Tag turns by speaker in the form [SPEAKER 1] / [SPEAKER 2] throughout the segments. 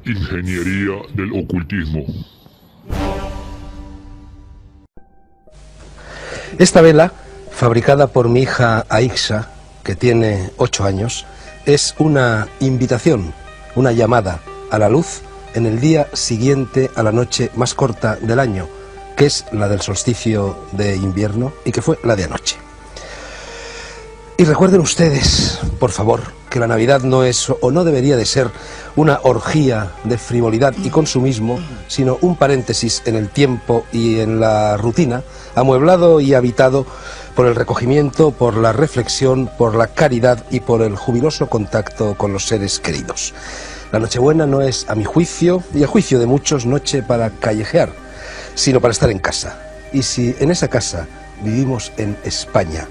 [SPEAKER 1] Ingeniería del ocultismo.
[SPEAKER 2] Esta vela, fabricada por mi hija Aixa, que tiene 8 años, es una invitación, una llamada a la luz en el día siguiente a la noche más corta del año, que es la del solsticio de invierno y que fue la de anoche. Y recuerden ustedes, por favor, que la Navidad no es o no debería de ser una orgía de frivolidad y consumismo, sino un paréntesis en el tiempo y en la rutina, amueblado y habitado por el recogimiento, por la reflexión, por la caridad y por el jubiloso contacto con los seres queridos. La Nochebuena no es, a mi juicio, y a juicio de muchos, noche para callejear, sino para estar en casa. Y si en esa casa vivimos en España,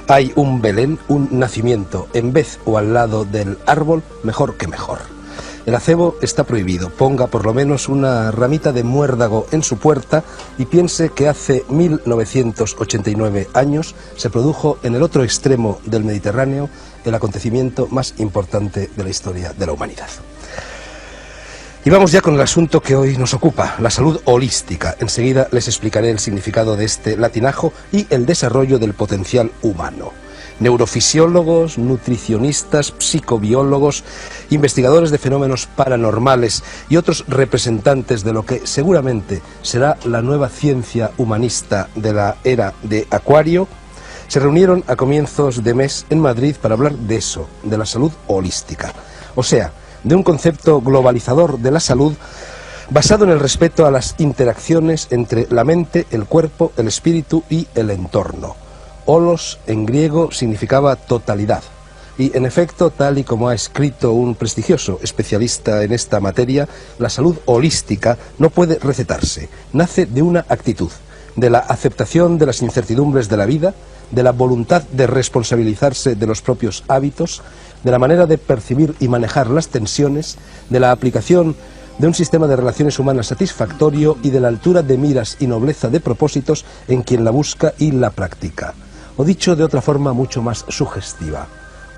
[SPEAKER 2] hay un Belén, un nacimiento, en vez o al lado del árbol, mejor que mejor. El acebo está prohibido, ponga por lo menos una ramita de muérdago en su puerta y piense que hace 1989 años se produjo en el otro extremo del Mediterráneo el acontecimiento más importante de la historia de la humanidad. Y vamos ya con el asunto que hoy nos ocupa, la salud holística. Enseguida les explicaré el significado de este latinajo y el desarrollo del potencial humano. Neurofisiólogos, nutricionistas, psicobiólogos, investigadores de fenómenos paranormales y otros representantes de lo que seguramente será la nueva ciencia humanista de la era de Acuario, se reunieron a comienzos de mes en Madrid para hablar de eso, de la salud holística. O sea, de un concepto globalizador de la salud basado en el respeto a las interacciones entre la mente, el cuerpo, el espíritu y el entorno. Holos en griego significaba totalidad y en efecto, tal y como ha escrito un prestigioso especialista en esta materia, la salud holística no puede recetarse, nace de una actitud, de la aceptación de las incertidumbres de la vida, de la voluntad de responsabilizarse de los propios hábitos, de la manera de percibir y manejar las tensiones, de la aplicación de un sistema de relaciones humanas satisfactorio y de la altura de miras y nobleza de propósitos en quien la busca y la practica. O dicho de otra forma mucho más sugestiva,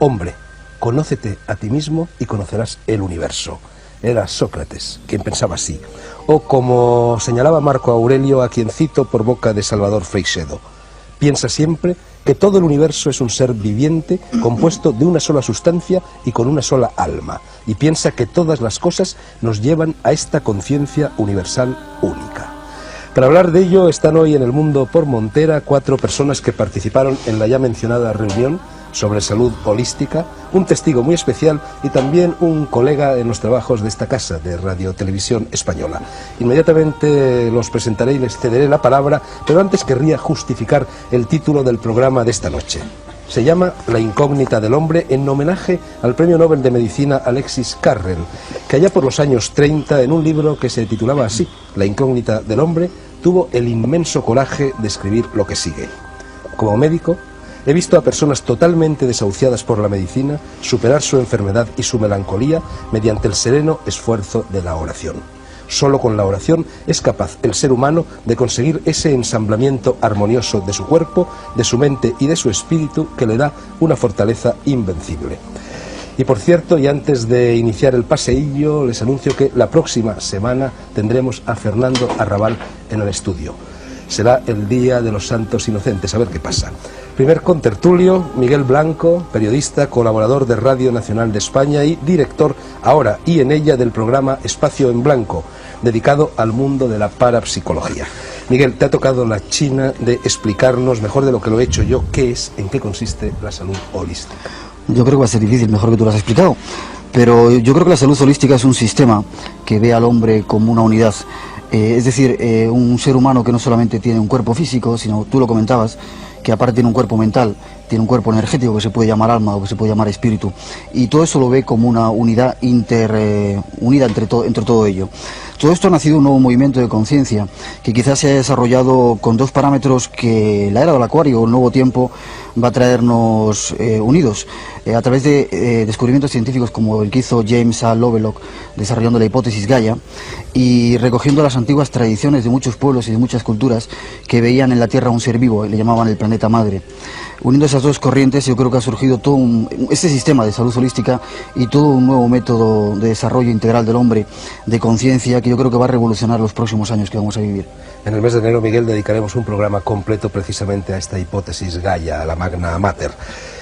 [SPEAKER 2] hombre, conócete a ti mismo y conocerás el universo. Era Sócrates quien pensaba así. O como señalaba Marco Aurelio, a quien cito por boca de Salvador Freixedo, piensa siempre que todo el universo es un ser viviente compuesto de una sola sustancia y con una sola alma, y piensa que todas las cosas nos llevan a esta conciencia universal única. Para hablar de ello están hoy en El Mundo por Montera 4 personas que participaron en la ya mencionada reunión sobre salud holística, un testigo muy especial y también un colega en los trabajos de esta casa de Radio Televisión Española. Inmediatamente los presentaré y les cederé la palabra, pero antes querría justificar el título del programa de esta noche. Se llama La incógnita del hombre, en homenaje al premio Nobel de Medicina Alexis Carrel, que allá por los años 30, en un libro que se titulaba así, La incógnita del hombre, tuvo el inmenso coraje de escribir lo que sigue. Como médico, he visto a personas totalmente desahuciadas por la medicina superar su enfermedad y su melancolía mediante el sereno esfuerzo de la oración. Solo con la oración es capaz el ser humano de conseguir ese ensamblamiento armonioso de su cuerpo, de su mente y de su espíritu que le da una fortaleza invencible. Y por cierto, y antes de iniciar el paseillo, les anuncio que la próxima semana tendremos a Fernando Arrabal en el estudio. Será el Día de los Santos Inocentes, a ver qué pasa. Primer contertulio, Miguel Blanco, periodista, colaborador de Radio Nacional de España y director ahora y en ella del programa Espacio en Blanco, dedicado al mundo de la parapsicología. Miguel, te ha tocado la china de explicarnos, mejor de lo que lo he hecho yo, qué es, en qué consiste la salud holística.
[SPEAKER 3] Yo creo que va a ser difícil, mejor que tú lo has explicado, pero yo creo que la salud holística es un sistema que ve al hombre como una unidad. Es decir, un ser humano que no solamente tiene un cuerpo físico, sino, tú lo comentabas, que aparte tiene un cuerpo mental, tiene un cuerpo energético que se puede llamar alma o que se puede llamar espíritu, y todo eso lo ve como una unidad unida entre todo ello. Todo esto ha nacido un nuevo movimiento de conciencia que quizás se ha desarrollado con dos parámetros que la era del acuario, el nuevo tiempo, va a traernos unidos a través de descubrimientos científicos como el que hizo James A. Lovelock desarrollando la hipótesis Gaia y recogiendo las antiguas tradiciones de muchos pueblos y de muchas culturas que veían en la Tierra un ser vivo y le llamaban el planeta madre. Uniendo esas dos corrientes, yo creo que ha surgido todo este sistema de salud holística y todo un nuevo método de desarrollo integral del hombre, de conciencia, que yo creo que va a revolucionar los próximos años que vamos a vivir.
[SPEAKER 2] En el mes de enero, Miguel, dedicaremos un programa completo precisamente a esta hipótesis Gaia, a la Magna Mater.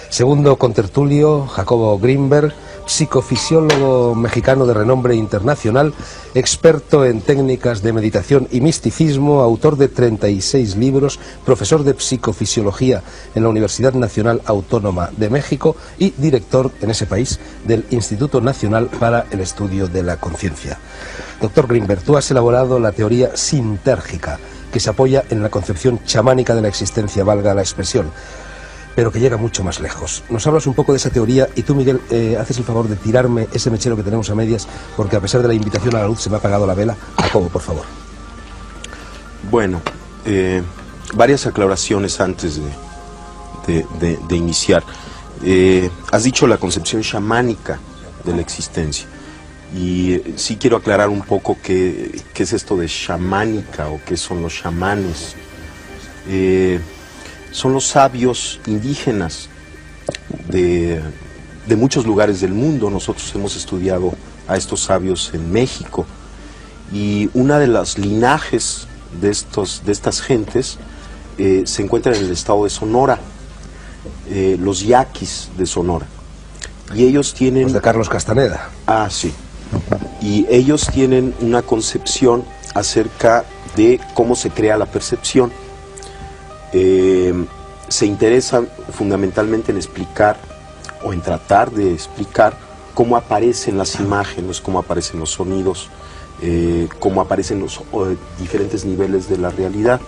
[SPEAKER 2] Segundo contertulio, Jacobo Greenberg, psicofisiólogo mexicano de renombre internacional, experto en técnicas de meditación y misticismo, autor de 36 libros, profesor de psicofisiología en la Universidad Nacional Autónoma de México y director en ese país del Instituto Nacional para el Estudio de la Conciencia. Doctor Greenberg, tú has elaborado la teoría sintérgica, que se apoya en la concepción chamánica de la existencia, valga la expresión, pero que llega mucho más lejos. Nos hablas un poco de esa teoría y tú, Miguel, haces el favor de tirarme ese mechero que tenemos a medias, porque a pesar de la invitación a la luz se me ha apagado la vela. Jacobo, por favor.
[SPEAKER 4] Bueno, varias aclaraciones antes de iniciar. Has dicho la concepción chamánica de la existencia. Y sí quiero aclarar un poco qué es esto de chamánica o qué son los chamanes. Son los sabios indígenas de muchos lugares del mundo. Nosotros hemos estudiado a estos sabios en México. Y una de las linajes de estas gentes se encuentra en el estado de Sonora, los yaquis de Sonora. Y ellos tienen...
[SPEAKER 2] Los de Carlos Castaneda.
[SPEAKER 4] Ah, sí. Y ellos tienen una concepción acerca de cómo se crea la percepción. Se interesan fundamentalmente en explicar o en tratar de explicar cómo aparecen las imágenes, cómo aparecen los sonidos, cómo aparecen los diferentes niveles de la realidad.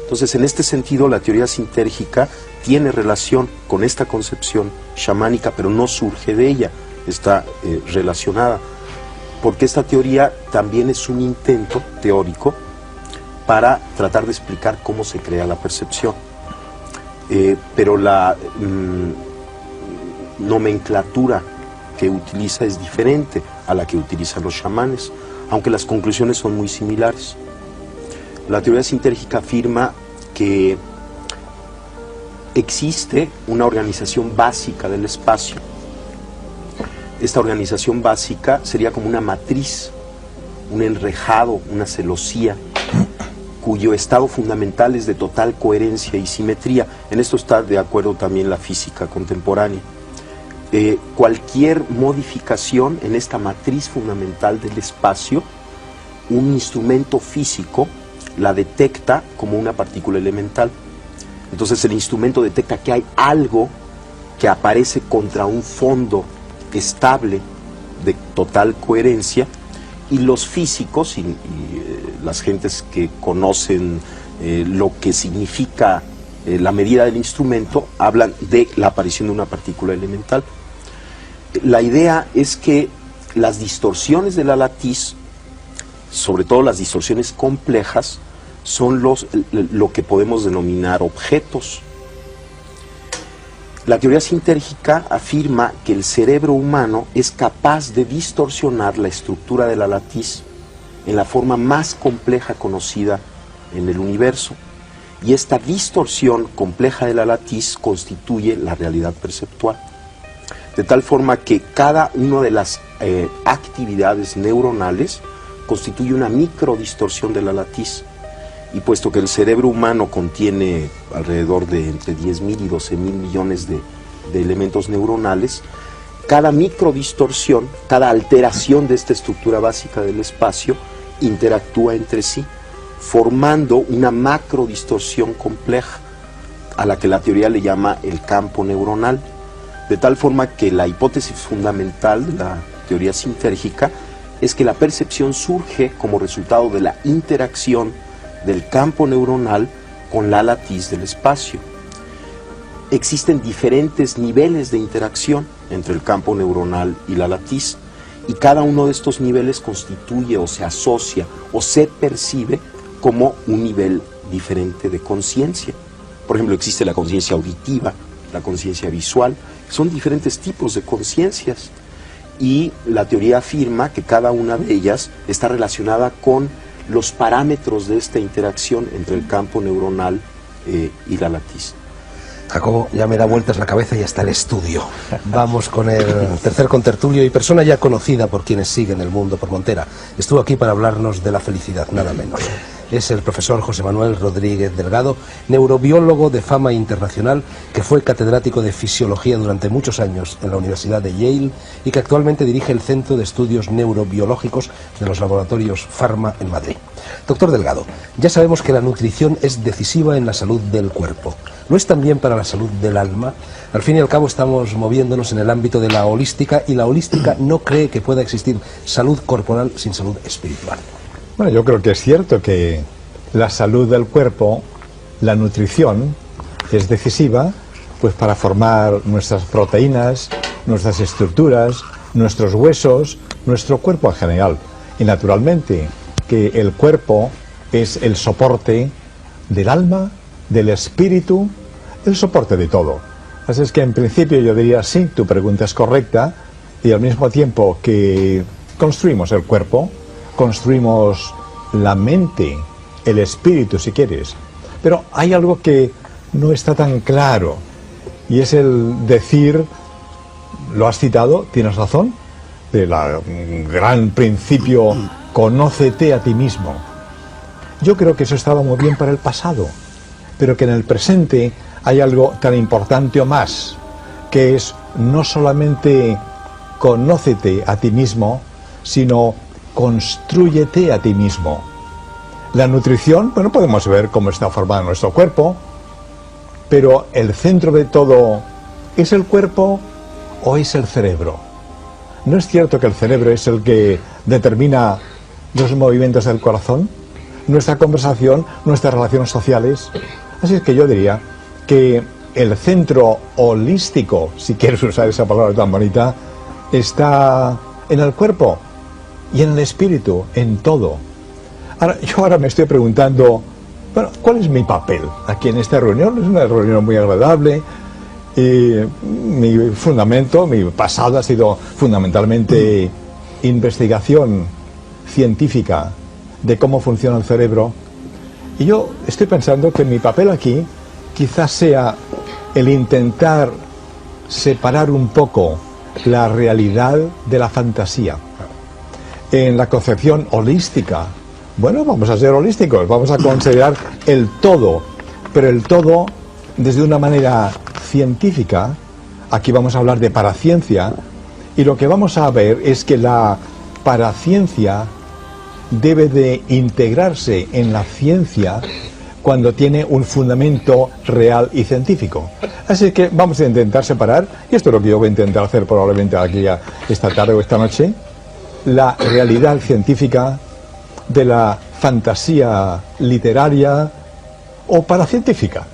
[SPEAKER 4] Entonces, en este sentido, la teoría sintérgica tiene relación con esta concepción chamánica, pero no surge de ella, está relacionada, porque esta teoría también es un intento teórico para tratar de explicar cómo se crea la percepción. Pero la nomenclatura que utiliza es diferente a la que utilizan los chamanes, aunque las conclusiones son muy similares. La teoría sintérgica afirma que existe una organización básica del espacio. Esta organización básica sería como una matriz, un enrejado, una celosía, cuyo estado fundamental es de total coherencia y simetría. En esto está de acuerdo también la física contemporánea. Cualquier modificación en esta matriz fundamental del espacio, un instrumento físico la detecta como una partícula elemental. Entonces el instrumento detecta que hay algo que aparece contra un fondo estable de total coherencia, y los físicos y las gentes que conocen lo que significa la medida del instrumento hablan de la aparición de una partícula elemental. La idea es que las distorsiones de la latiz, sobre todo las distorsiones complejas, son lo que podemos denominar objetos. La teoría sintérgica afirma que el cerebro humano es capaz de distorsionar la estructura de la latiz en la forma más compleja conocida en el universo, y esta distorsión compleja de la latiz constituye la realidad perceptual, de tal forma que cada una de las actividades neuronales constituye una microdistorsión de la latiz. Y puesto que el cerebro humano contiene alrededor de entre 10.000 y 12.000 millones de elementos neuronales, cada microdistorsión, cada alteración de esta estructura básica del espacio interactúa entre sí, formando una macrodistorsión compleja, a la que la teoría le llama el campo neuronal, de tal forma que la hipótesis fundamental de la teoría sintérgica es que la percepción surge como resultado de la interacción del campo neuronal con la latiz del espacio. Existen diferentes niveles de interacción entre el campo neuronal y la latiz, y cada uno de estos niveles constituye o se asocia o se percibe como un nivel diferente de conciencia. Por ejemplo, existe la conciencia auditiva, la conciencia visual, son diferentes tipos de conciencias, y la teoría afirma que cada una de ellas está relacionada con los parámetros de esta interacción entre el campo neuronal y la latiz.
[SPEAKER 2] Jacobo, ya me da vueltas la cabeza y hasta el estudio. Vamos con el tercer contertulio y persona ya conocida por quienes siguen el mundo por Montera. Estuvo aquí para hablarnos de la felicidad, nada menos. Es el profesor José Manuel Rodríguez Delgado, neurobiólogo de fama internacional, que fue catedrático de fisiología durante muchos años en la Universidad de Yale y que actualmente dirige el Centro de Estudios Neurobiológicos de los Laboratorios Pharma en Madrid. Doctor Delgado, ya sabemos que la nutrición es decisiva en la salud del cuerpo. ¿Lo es también para la salud del alma? Al fin y al cabo estamos moviéndonos en el ámbito de la holística, y la holística no cree que pueda existir salud corporal sin salud espiritual.
[SPEAKER 5] Bueno, yo creo que es cierto que la salud del cuerpo, la nutrición, es decisiva pues para formar nuestras proteínas, nuestras estructuras, nuestros huesos, nuestro cuerpo en general. Y naturalmente que el cuerpo es el soporte del alma, del espíritu, el soporte de todo. Así es que en principio yo diría sí, tu pregunta es correcta, y al mismo tiempo que construimos el cuerpo, construimos la mente, el espíritu si quieres. Pero hay algo que no está tan claro, y es el decir, lo has citado, tienes razón, del gran principio, conócete a ti mismo. Yo creo que eso estaba muy bien para el pasado, pero que en el presente hay algo tan importante o más, que es no solamente conócete a ti mismo, sino constrúyete a ti mismo. La nutrición, bueno, podemos ver cómo está formado nuestro cuerpo, pero el centro de todo, ¿es el cuerpo o es el cerebro? ¿No es cierto que el cerebro es el que determina los movimientos del corazón, nuestra conversación, nuestras relaciones sociales? Así es que yo diría que el centro holístico, si quieres usar esa palabra tan bonita, está en el cuerpo y en el espíritu, en todo. Yo ahora me estoy preguntando, bueno, ¿cuál es mi papel aquí en esta reunión? Es una reunión muy agradable, y mi fundamento, mi pasado ha sido fundamentalmente investigación científica de cómo funciona el cerebro, y yo estoy pensando que mi papel aquí quizás sea el intentar separar un poco la realidad de la fantasía. En la concepción holística, bueno, vamos a ser holísticos, vamos a considerar el todo, pero el todo desde una manera científica. Aquí vamos a hablar de paraciencia, y lo que vamos a ver es que la paraciencia debe de integrarse en la ciencia cuando tiene un fundamento real y científico. Así que vamos a intentar separar, y esto es lo que yo voy a intentar hacer probablemente aquí esta tarde o esta noche, la realidad científica de la fantasía literaria o paracientífica.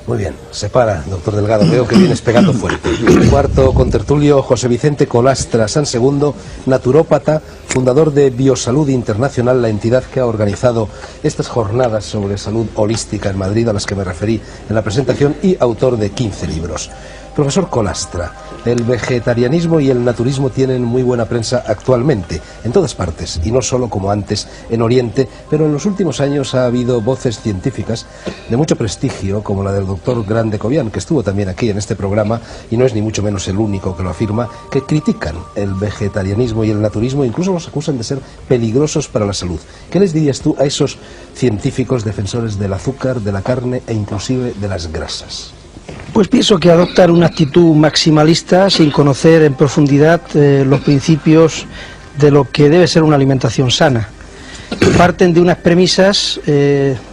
[SPEAKER 2] Muy bien, se para, doctor Delgado, veo que vienes pegando fuerte. Cuarto contertulio, José Vicente Colastra San Segundo, naturópata, fundador de Biosalud Internacional, la entidad que ha organizado estas jornadas sobre salud holística en Madrid, a las que me referí en la presentación, y autor de 15 libros. Profesor Colastra, el vegetarianismo y el naturismo tienen muy buena prensa actualmente, en todas partes, y no solo como antes en Oriente, pero en los últimos años ha habido voces científicas de mucho prestigio, como la del doctor Grande Cobian, que estuvo también aquí en este programa, y no es ni mucho menos el único que lo afirma, que critican el vegetarianismo y el naturismo, e incluso los acusan de ser peligrosos para la salud. ¿Qué les dirías tú a esos científicos defensores del azúcar, de la carne e inclusive de las grasas?
[SPEAKER 6] Pues pienso que adoptan una actitud maximalista sin conocer en profundidad los principios de lo que debe ser una alimentación sana. Parten de unas premisas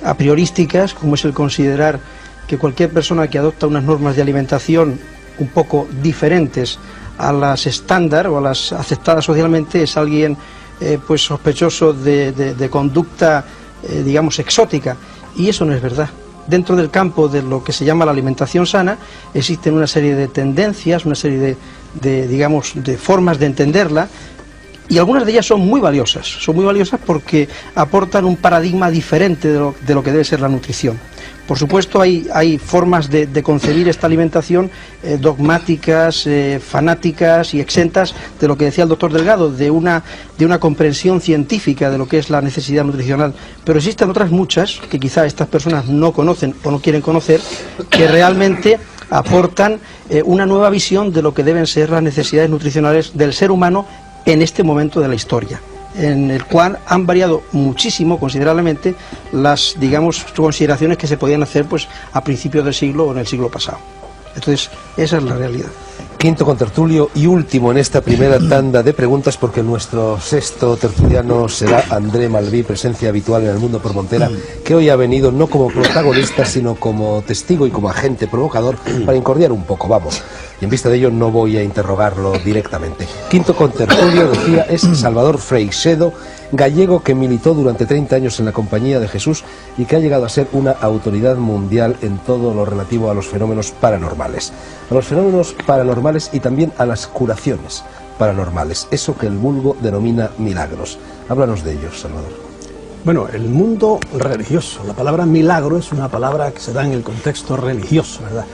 [SPEAKER 6] a priorísticas, como es el considerar que cualquier persona que adopta unas normas de alimentación un poco diferentes a las estándar o a las aceptadas socialmente es alguien pues sospechoso de conducta digamos exótica, y eso no es verdad. Dentro del campo de lo que se llama la alimentación sana existen una serie de tendencias, una serie digamos, de formas de entenderla, y algunas de ellas son muy valiosas porque aportan un paradigma diferente de lo que debe ser la nutrición. Por supuesto hay formas de concebir esta alimentación dogmáticas, fanáticas y exentas de lo que decía el doctor Delgado, de una comprensión científica de lo que es la necesidad nutricional, pero existen otras muchas que quizá estas personas no conocen o no quieren conocer, que realmente aportan una nueva visión de lo que deben ser las necesidades nutricionales del ser humano en este momento de la historia, en el cual han variado muchísimo, considerablemente, las, digamos, consideraciones que se podían hacer pues a principios del siglo o en el siglo pasado. Entonces, esa es la realidad.
[SPEAKER 2] Quinto contertulio y último en esta primera tanda de preguntas, porque nuestro sexto tertuliano será André Malví, presencia habitual en El Mundo por Montera, que hoy ha venido no como protagonista, sino como testigo y como agente provocador para incordiar un poco, vamos. Y en vista de ello no voy a interrogarlo directamente. Quinto contertulio, decía, es Salvador Freixedo, gallego que militó durante 30 años en la Compañía de Jesús y que ha llegado a ser una autoridad mundial en todo lo relativo a los fenómenos paranormales. A los fenómenos paranormales y también a las curaciones paranormales, eso que el vulgo denomina milagros. Háblanos de ellos, Salvador.
[SPEAKER 7] Bueno, el mundo religioso, la palabra milagro es una palabra que se da en el contexto religioso, ¿verdad?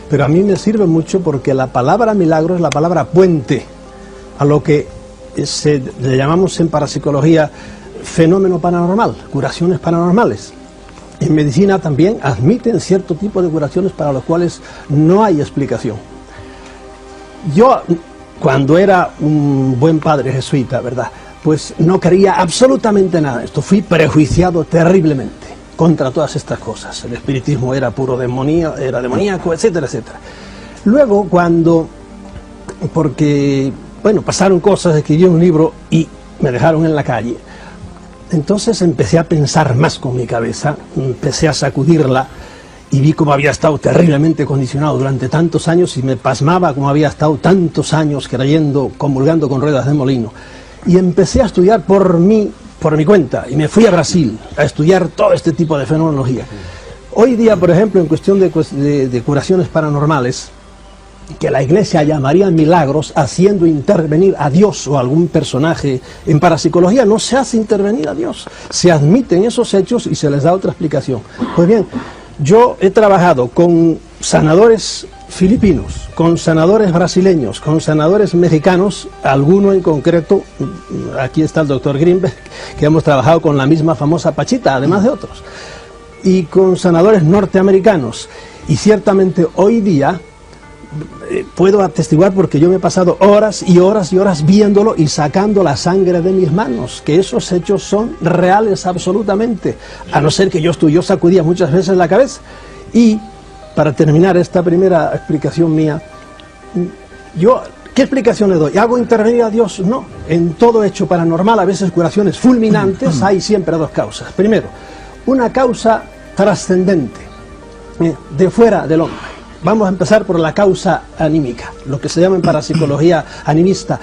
[SPEAKER 7] Pero a mí me sirve mucho porque la palabra milagro es la palabra puente a lo que le llamamos en parapsicología fenómeno paranormal, curaciones paranormales. En medicina también admiten cierto tipo de curaciones para los cuales no hay explicación. Yo, cuando era un buen padre jesuita, ¿verdad?, pues no creía absolutamente nada de esto. Fui prejuiciado terriblemente contra todas estas cosas. El espiritismo era puro demonio, era demoníaco, etcétera, etcétera. Luego, porque pasaron cosas, escribí un libro y me dejaron en la calle. Entonces empecé a pensar más con mi cabeza, empecé a sacudirla y vi cómo había estado terriblemente condicionado durante tantos años y me pasmaba cómo había estado tantos años creyendo, comulgando con ruedas de molino. Y empecé a estudiar por mi cuenta y me fui a Brasil a estudiar todo este tipo de fenomenología. Hoy día, por ejemplo, en cuestión de curaciones paranormales, que la Iglesia llamaría milagros, haciendo intervenir a Dios o algún personaje, en parapsicología no se hace intervenir a Dios, se admiten esos hechos y se les da otra explicación. Pues bien, yo he trabajado con sanadores filipinos, con sanadores brasileños, con sanadores mexicanos, alguno en concreto, aquí está el doctor Greenberg, que hemos trabajado con la misma famosa Pachita, además de otros, y con sanadores norteamericanos, y ciertamente hoy día puedo atestiguar, porque yo me he pasado horas y horas y horas viéndolo y sacando la sangre de mis manos, que esos hechos son reales absolutamente, a no ser que yo sacudía muchas veces la cabeza. Y para terminar esta primera explicación mía, ¿qué explicación le doy? ¿Hago intervenir a Dios? No. En todo hecho paranormal, a veces curaciones fulminantes, hay siempre dos causas. Primero, una causa trascendente, de fuera del hombre. Vamos a empezar por la causa anímica, lo que se llama en parapsicología animista,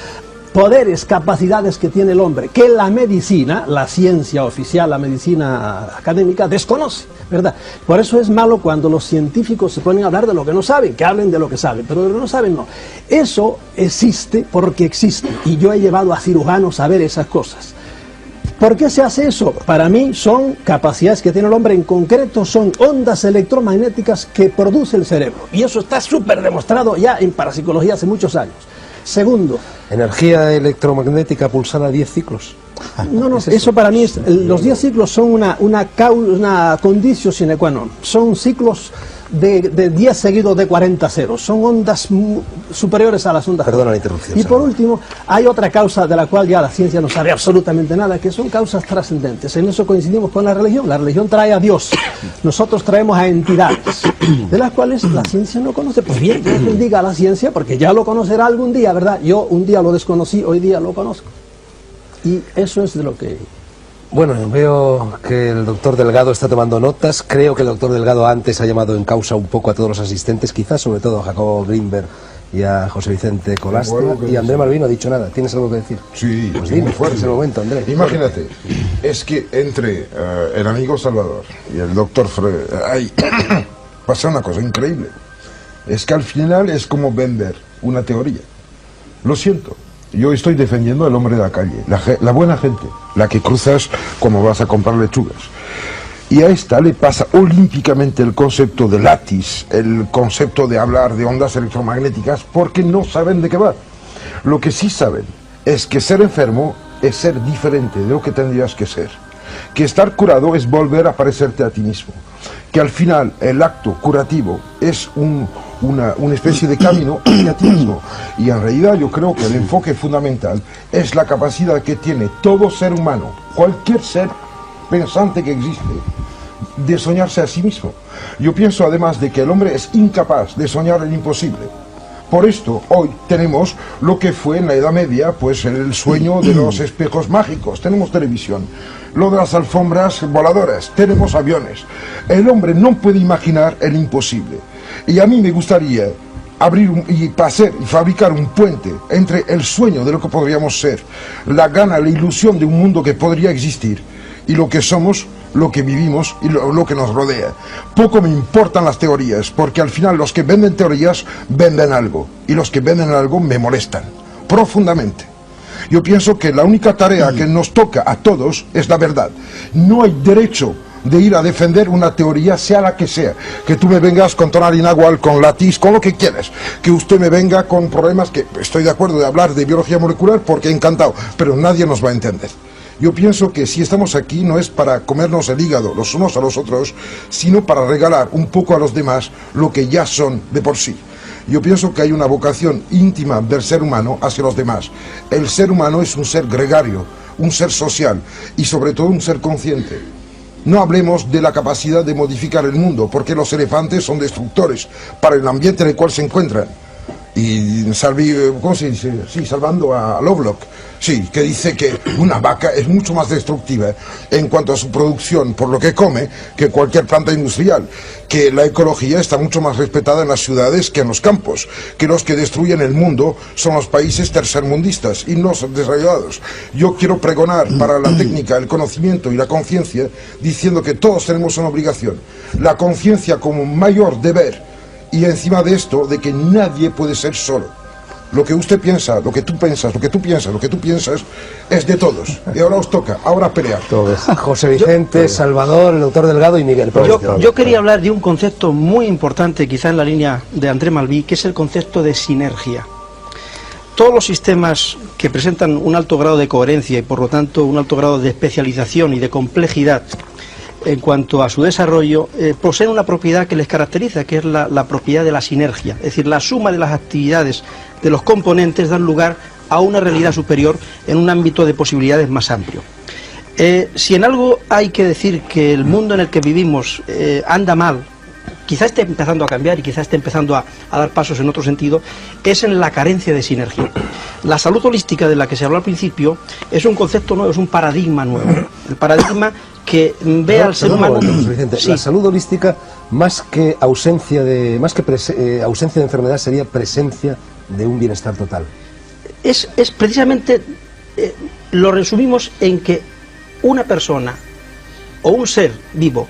[SPEAKER 7] poderes, capacidades que tiene el hombre, que la medicina, la ciencia oficial, la medicina académica, desconoce, ¿verdad? Por eso es malo cuando los científicos se ponen a hablar de lo que no saben, que hablen de lo que saben, pero de lo que no saben no. Eso existe porque existe, y yo he llevado a cirujanos a ver esas cosas. ¿Por qué se hace eso? Para mí son capacidades que tiene el hombre, en concreto son ondas electromagnéticas que produce el cerebro. Y eso está súper demostrado ya en parapsicología hace muchos años. Segundo.
[SPEAKER 2] ¿Energía electromagnética pulsada a 10 ciclos?
[SPEAKER 7] No, eso para mí, los 10 ciclos son una condicio sine qua non. Son ciclos de 10 seguidos de 40 ceros. Son ondas superiores a las ondas.
[SPEAKER 2] Perdona la interrupción.
[SPEAKER 7] Y por último, hay otra causa de la cual ya la ciencia no sabe absolutamente nada, que son causas trascendentes. En eso coincidimos con la religión. La religión trae a Dios. Nosotros traemos a entidades, de las cuales la ciencia no conoce. Pues bien, Dios bendiga a la ciencia, porque ya lo conocerá algún día, ¿verdad? Yo un día lo desconocí, hoy día lo conozco. Y eso es de lo que...
[SPEAKER 2] Bueno, veo que el doctor Delgado está tomando notas. Creo que el doctor Delgado antes ha llamado en causa un poco a todos los asistentes, quizás sobre todo a Jacobo Greenberg y a José Vicente Colastra. Y André Malví no ha dicho nada. ¿Tienes algo que decir?
[SPEAKER 8] Sí,
[SPEAKER 2] pues dime,
[SPEAKER 8] muy fuerte.
[SPEAKER 2] es el momento, André.
[SPEAKER 8] Imagínate, es que entre el amigo Salvador y el doctor pasa una cosa increíble. Es que al final es como vender una teoría. Lo siento. Yo estoy defendiendo al hombre de la calle, la buena gente, la que cruzas como vas a comprar lechugas. Y a esta le pasa olímpicamente el concepto de látiz, el concepto de hablar de ondas electromagnéticas, porque no saben de qué va. Lo que sí saben es que ser enfermo es ser diferente de lo que tendrías que ser. Que estar curado es volver a parecerte a ti mismo. Que al final el acto curativo es una especie de camino hacia ti mismo. Y en realidad yo creo que el enfoque fundamental es la capacidad que tiene todo ser humano, cualquier ser pensante que existe, de soñarse a sí mismo. Yo pienso además de que el hombre es incapaz de soñar el imposible. Por esto hoy tenemos lo que fue en la Edad Media, pues el sueño de los espejos mágicos. Tenemos televisión, lo de las alfombras voladoras, tenemos aviones. El hombre no puede imaginar el imposible. Y a mí me gustaría abrir y fabricar un puente entre el sueño de lo que podríamos ser, la gana, la ilusión de un mundo que podría existir, y lo que somos, lo que vivimos y lo que nos rodea. Poco me importan las teorías, porque al final los que venden teorías venden algo, y los que venden algo me molestan profundamente. Yo pienso que la única tarea que nos toca a todos es la verdad. No hay derecho de ir a defender una teoría, sea la que sea. Que tú me vengas con tonal inagual, con latiz, con lo que quieras. Que usted me venga con problemas que estoy de acuerdo de hablar de biología molecular porque encantado, pero nadie nos va a entender. Yo pienso que si estamos aquí no es para comernos el hígado los unos a los otros, sino para regalar un poco a los demás lo que ya son de por sí. Yo pienso que hay una vocación íntima del ser humano hacia los demás. El ser humano es un ser gregario, un ser social y sobre todo un ser consciente. No hablemos de la capacidad de modificar el mundo, porque los elefantes son destructores para el ambiente en el cual se encuentran. Y ¿cómo se dice? Sí, salvando a Lovelock, sí, que dice que una vaca es mucho más destructiva en cuanto a su producción por lo que come que cualquier planta industrial, que la ecología está mucho más respetada en las ciudades que en los campos, que los que destruyen el mundo son los países tercermundistas y no son desarrollados. Yo quiero pregonar para la técnica, el conocimiento y la conciencia, diciendo que todos tenemos una obligación, la conciencia como mayor deber. Y encima de esto, de que nadie puede ser solo. Lo que usted piensa, lo que tú piensas, lo que tú piensas, lo que tú piensas, es de todos. Y ahora os toca, ahora pelear.
[SPEAKER 2] José Vicente, Salvador, el doctor Delgado y Miguel.
[SPEAKER 6] Yo quería hablar de un concepto muy importante, quizá en la línea de André Malví, que es el concepto de sinergia. Todos los sistemas que presentan un alto grado de coherencia y por lo tanto un alto grado de especialización y de complejidad en cuanto a su desarrollo, poseen una propiedad que les caracteriza, que es la propiedad de la sinergia. Es decir, la suma de las actividades de los componentes dan lugar a una realidad superior en un ámbito de posibilidades más amplio. Si en algo hay que decir que el mundo en el que vivimos anda mal, quizá esté empezando a cambiar y quizá esté empezando a dar pasos en otro sentido, es en la carencia de sinergia. La salud holística de la que se habló al principio es un concepto nuevo, es un paradigma nuevo. El paradigma que ve al ser humano...
[SPEAKER 2] Sí. La salud holística, más que ausencia de enfermedad, sería presencia de un bienestar total.
[SPEAKER 6] Es precisamente, lo resumimos en que una persona o un ser vivo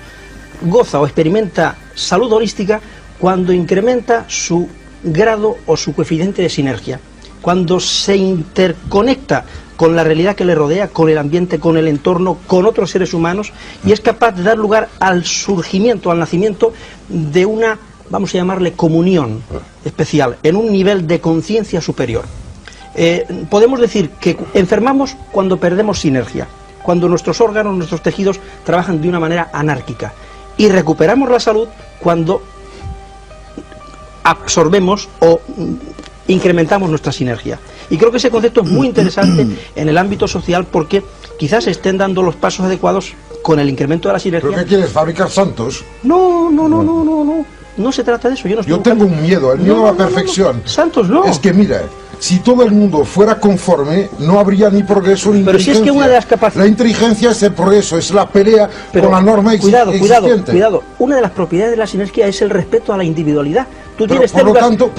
[SPEAKER 6] goza o experimenta salud holística cuando incrementa su grado o su coeficiente de sinergia, cuando se interconecta con la realidad que le rodea, con el ambiente, con el entorno, con otros seres humanos, y es capaz de dar lugar al surgimiento, al nacimiento de una, vamos a llamarle, comunión especial, en un nivel de conciencia superior. Podemos decir que enfermamos cuando perdemos sinergia, cuando nuestros órganos, nuestros tejidos trabajan de una manera anárquica, y recuperamos la salud cuando absorbemos o incrementamos nuestra sinergia. Y creo que ese concepto es muy interesante en el ámbito social porque quizás se estén dando los pasos adecuados con el incremento de la sinergia.
[SPEAKER 8] ¿Pero qué quieres, fabricar santos?
[SPEAKER 6] No se trata de eso.
[SPEAKER 8] Yo tengo un miedo, el miedo a la perfección.
[SPEAKER 6] Santos no.
[SPEAKER 8] Es que mira, si todo el mundo fuera conforme, no habría ni progreso ni inteligencia.
[SPEAKER 6] Pero si es que una de las capacidades...
[SPEAKER 8] La inteligencia es el progreso, es la pelea con la norma existente.
[SPEAKER 6] Cuidado. Una de las propiedades de la sinergia es el respeto a la individualidad. Tú
[SPEAKER 8] pero
[SPEAKER 6] tienes
[SPEAKER 8] por lo tanto,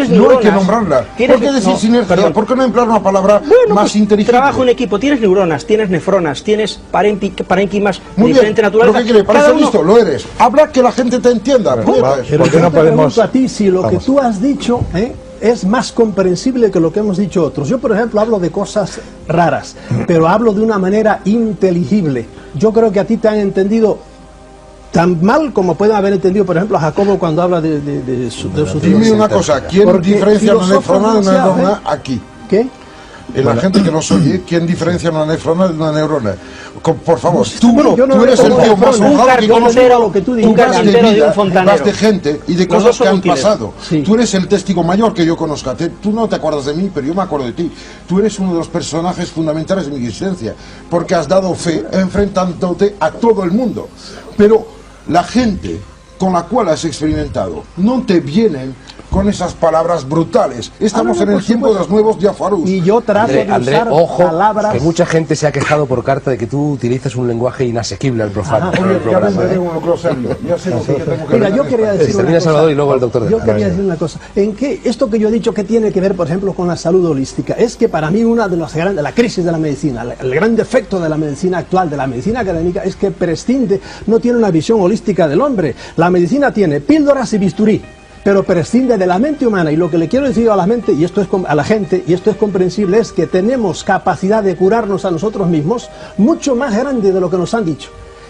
[SPEAKER 8] no hay que nombrarla. ¿Por qué decir sinergia? ¿Por qué no emplear una palabra más inteligente?
[SPEAKER 6] Trabajo en equipo, tienes neuronas, tienes nefronas, tienes parénquimas de diferente naturaleza.
[SPEAKER 8] ¿Pero qué quiere? ¿Parece listo? Lo eres. Habrá que la gente te entienda.
[SPEAKER 7] Pero yo no podemos... a ti si lo que tú has dicho es más comprensible que lo que hemos dicho otros. Yo, por ejemplo, hablo de cosas raras, pero hablo de una manera inteligible. Yo creo que a ti te han entendido tan mal como pueden haber entendido, por ejemplo, a Jacobo cuando habla de su
[SPEAKER 8] Dime una cosa, ¿quién diferencia una nefrona de una neurona aquí?
[SPEAKER 7] ¿Qué?
[SPEAKER 8] La gente que nos oye, ¿quién diferencia una nefrona de una neurona? Por favor, tú
[SPEAKER 7] no
[SPEAKER 8] eres el tío más honrado que conozco.
[SPEAKER 7] Lo que tú
[SPEAKER 8] Tú vas de vida,
[SPEAKER 6] fontanero.
[SPEAKER 8] vas de gente y de
[SPEAKER 7] Los
[SPEAKER 8] cosas
[SPEAKER 7] dos
[SPEAKER 8] que
[SPEAKER 7] son
[SPEAKER 8] han
[SPEAKER 7] útiles.
[SPEAKER 8] pasado.
[SPEAKER 7] Sí.
[SPEAKER 8] Tú eres el testigo mayor que yo conozca. Tú no te acuerdas de mí, pero yo me acuerdo de ti. Tú eres uno de los personajes fundamentales de mi existencia, porque has dado fe enfrentándote a todo el mundo. Pero la gente con la cual has experimentado no te vienen con esas palabras brutales. Estamos en el tiempo de los nuevos diafarús.
[SPEAKER 7] Y yo trato de
[SPEAKER 2] André,
[SPEAKER 7] usar
[SPEAKER 2] ojo,
[SPEAKER 7] palabras...
[SPEAKER 2] que mucha gente se ha quejado por carta de que tú utilizas un lenguaje inasequible al profano. en el
[SPEAKER 8] Oye, ya
[SPEAKER 2] programa,
[SPEAKER 8] vendré un glosario. Ya sé lo que yo tengo que
[SPEAKER 7] Mira, yo
[SPEAKER 8] leer.
[SPEAKER 7] quería decir
[SPEAKER 2] Termina
[SPEAKER 7] una cosa.
[SPEAKER 2] Salvador y luego el doctor.
[SPEAKER 7] Yo quería decir una cosa. ¿En qué esto que yo he dicho que tiene que ver, por ejemplo, con la salud holística? Es que para mí una de las grandes, la crisis de la medicina, el gran defecto de la medicina actual, de la medicina académica, es que prescinde, no tiene una visión holística del hombre. La medicina tiene píldoras y bisturí, pero prescinde de la mente humana. Y lo que le quiero decir a la mente, y esto es a la gente, y esto es comprensible, es que tenemos capacidad de curarnos a nosotros mismos mucho más grande de lo que nos han dicho.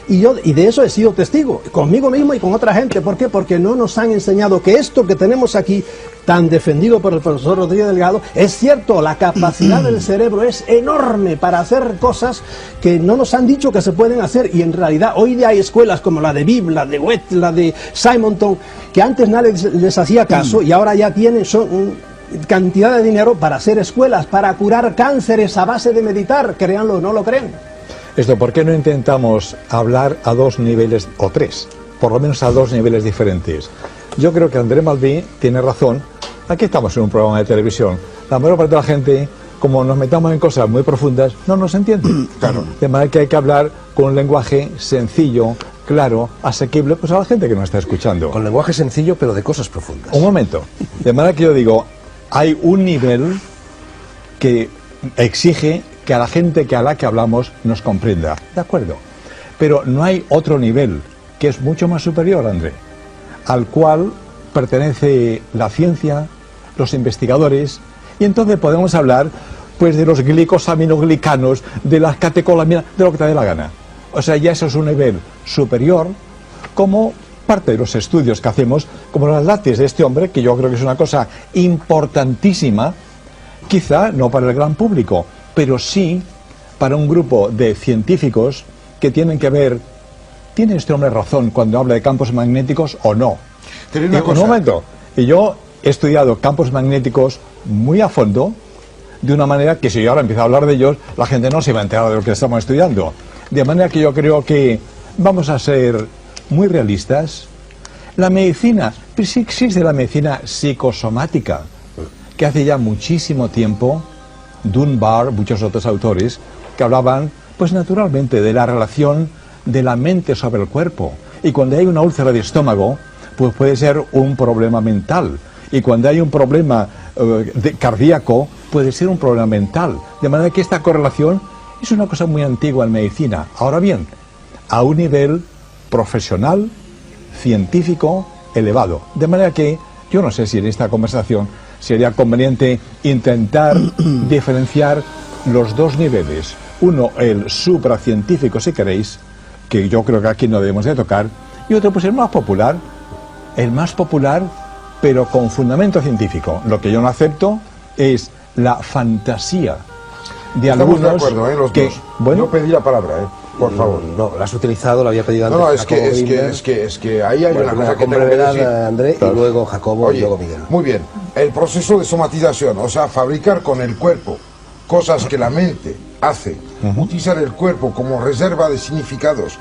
[SPEAKER 7] Y de eso he sido testigo, conmigo mismo y con otra gente. ¿Por qué? Porque no nos han enseñado que esto que tenemos aquí, tan defendido por el profesor Rodríguez Delgado, es cierto, la capacidad del cerebro es enorme para hacer cosas que no nos han dicho que se pueden hacer, y en realidad hoy día hay escuelas como la de Bibb, la de Wett, la de Simonton, que antes nadie les hacía caso y ahora ya tienen cantidad de dinero para hacer escuelas, para curar cánceres a base de meditar, créanlo o no lo creen.
[SPEAKER 5] Esto, ¿por qué no intentamos hablar a dos niveles, o tres, por lo menos a dos niveles diferentes? Yo creo que André Malví tiene razón. Aquí estamos en un programa de televisión. La mayor parte de la gente, como nos metamos en cosas muy profundas, no nos entiende.
[SPEAKER 8] Claro.
[SPEAKER 5] De manera que hay que hablar con un lenguaje sencillo, claro, asequible, pues a la gente que nos está escuchando.
[SPEAKER 2] Con lenguaje sencillo, pero de cosas profundas.
[SPEAKER 5] Un momento. De manera que yo digo, hay un nivel que exige que a la gente a la que hablamos nos comprenda. De acuerdo. Pero no hay otro nivel que es mucho más superior, André, al cual pertenece la ciencia, los investigadores, y entonces podemos hablar pues de los glicosaminoglicanos, de las catecolaminas, de lo que te dé la gana. O sea, ya eso es un nivel superior, como parte de los estudios que hacemos, como las látex de este hombre, que yo creo que es una cosa importantísima, quizá no para el gran público, pero sí para un grupo de científicos que tienen que ver, ¿tiene este hombre razón cuando habla de campos magnéticos o no? Un momento, y yo he estudiado campos magnéticos muy a fondo, de una manera que si yo ahora empiezo a hablar de ellos, la gente no se va a enterar de lo que estamos estudiando. De manera que yo creo que vamos a ser muy realistas. La medicina, pues sí existe la medicina psicosomática, que hace ya muchísimo tiempo, Dunbar, muchos otros autores, que hablaban, pues naturalmente, de la relación de la mente sobre el cuerpo. Y cuando hay una úlcera de estómago, pues puede ser un problema mental. Y cuando hay un problema cardíaco, puede ser un problema mental. De manera que esta correlación es una cosa muy antigua en medicina. Ahora bien, a un nivel profesional, científico, elevado. De manera que yo no sé si en esta conversación sería conveniente intentar diferenciar los dos niveles. Uno, el supracientífico, si queréis, que yo creo que aquí no debemos de tocar, y otro, pues el más popular, pero con fundamento científico. Lo que yo no acepto es la fantasía de
[SPEAKER 8] Estamos
[SPEAKER 5] algunos
[SPEAKER 8] de acuerdo, los
[SPEAKER 5] que,
[SPEAKER 8] dos.
[SPEAKER 5] bueno,
[SPEAKER 8] Yo pedí la palabra, por favor.
[SPEAKER 2] No, la has utilizado, la había pedido antes.
[SPEAKER 8] No,
[SPEAKER 2] Jacobo
[SPEAKER 8] es que ahí hay una cosa que
[SPEAKER 2] con
[SPEAKER 8] tengo que
[SPEAKER 2] brevedad,
[SPEAKER 8] decir.
[SPEAKER 2] André, y luego Jacobo y
[SPEAKER 8] Oye,
[SPEAKER 2] luego Miguel.
[SPEAKER 8] muy bien, el proceso de somatización, o sea, fabricar con el cuerpo cosas que la mente hace, utilizar el cuerpo como reserva de significados,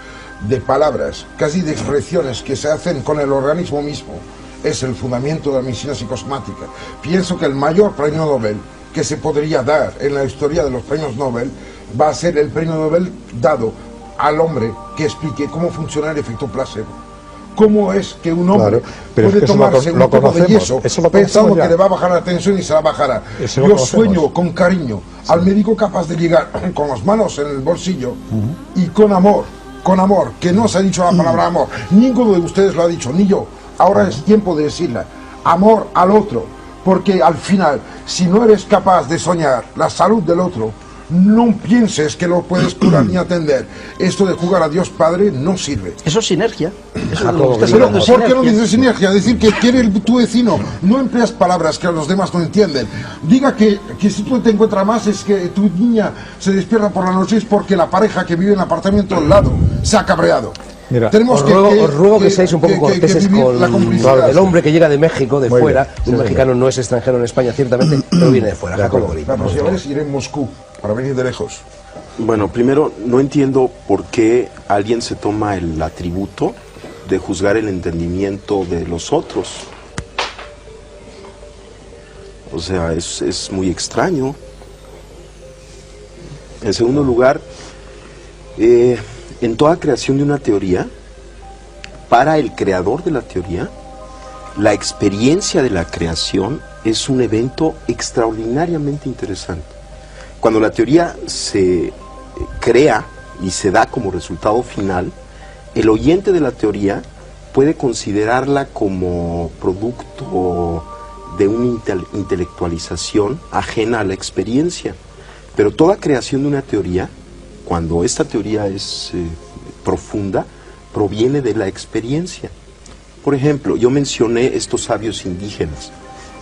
[SPEAKER 8] de palabras, casi de expresiones que se hacen con el organismo mismo, es el fundamento de la medicina psicosomática. Pienso que el mayor premio Nobel que se podría dar en la historia de los premios Nobel va a ser el premio Nobel dado al hombre que explique cómo funciona el efecto placebo. ¿Cómo es que un hombre
[SPEAKER 5] pero
[SPEAKER 8] puede
[SPEAKER 5] es que
[SPEAKER 8] tomarse un poco de yeso pensando
[SPEAKER 5] ya.
[SPEAKER 8] que le va a bajar la tensión y se la bajará? Yo sueño con cariño al médico capaz de llegar con las manos en el bolsillo y con amor, que no se ha dicho la palabra amor. Ninguno de ustedes lo ha dicho, ni yo. Ahora es tiempo de decirla. Amor al otro, Porque al final, si no eres capaz de soñar la salud del otro, no pienses que lo puedes curar ni atender. Esto de jugar a Dios Padre no sirve.
[SPEAKER 6] Eso es sinergia. Eso es lo que
[SPEAKER 2] Jacobo,
[SPEAKER 6] estás
[SPEAKER 8] Pero,
[SPEAKER 6] hablando de
[SPEAKER 8] ¿por qué no
[SPEAKER 6] sinergia.
[SPEAKER 8] dices sinergia? Decir que quiere tu vecino. No empleas palabras que los demás no entienden. Diga que si tú te encuentras más es que tu niña se despierta por la noche es porque la pareja que vive en el apartamento al lado se ha cabreado.
[SPEAKER 5] Mira,
[SPEAKER 8] Tenemos
[SPEAKER 2] Os ruego que seáis un poco corteses
[SPEAKER 8] vivir
[SPEAKER 2] con
[SPEAKER 8] la complicidad.
[SPEAKER 2] el hombre que llega de México, de
[SPEAKER 5] Muy
[SPEAKER 2] fuera.
[SPEAKER 5] bien,
[SPEAKER 2] Un
[SPEAKER 5] sí,
[SPEAKER 2] mexicano no es extranjero en España, ciertamente, pero viene de fuera.
[SPEAKER 5] De
[SPEAKER 2] Jacobo
[SPEAKER 5] acuerdo.
[SPEAKER 2] Green.
[SPEAKER 8] La próxima vez iré en Moscú para venir de lejos.
[SPEAKER 4] Bueno, primero, no entiendo por qué alguien se toma el atributo de juzgar el entendimiento de los otros. O sea, es muy extraño. En segundo lugar, en toda creación de una teoría, para el creador de la teoría, la experiencia de la creación es un evento extraordinariamente interesante. Cuando la teoría se crea y se da como resultado final, el oyente de la teoría puede considerarla como producto de una intelectualización ajena a la experiencia. Pero toda creación de una teoría, cuando esta teoría es profunda, proviene de la experiencia. Por ejemplo, yo mencioné estos sabios indígenas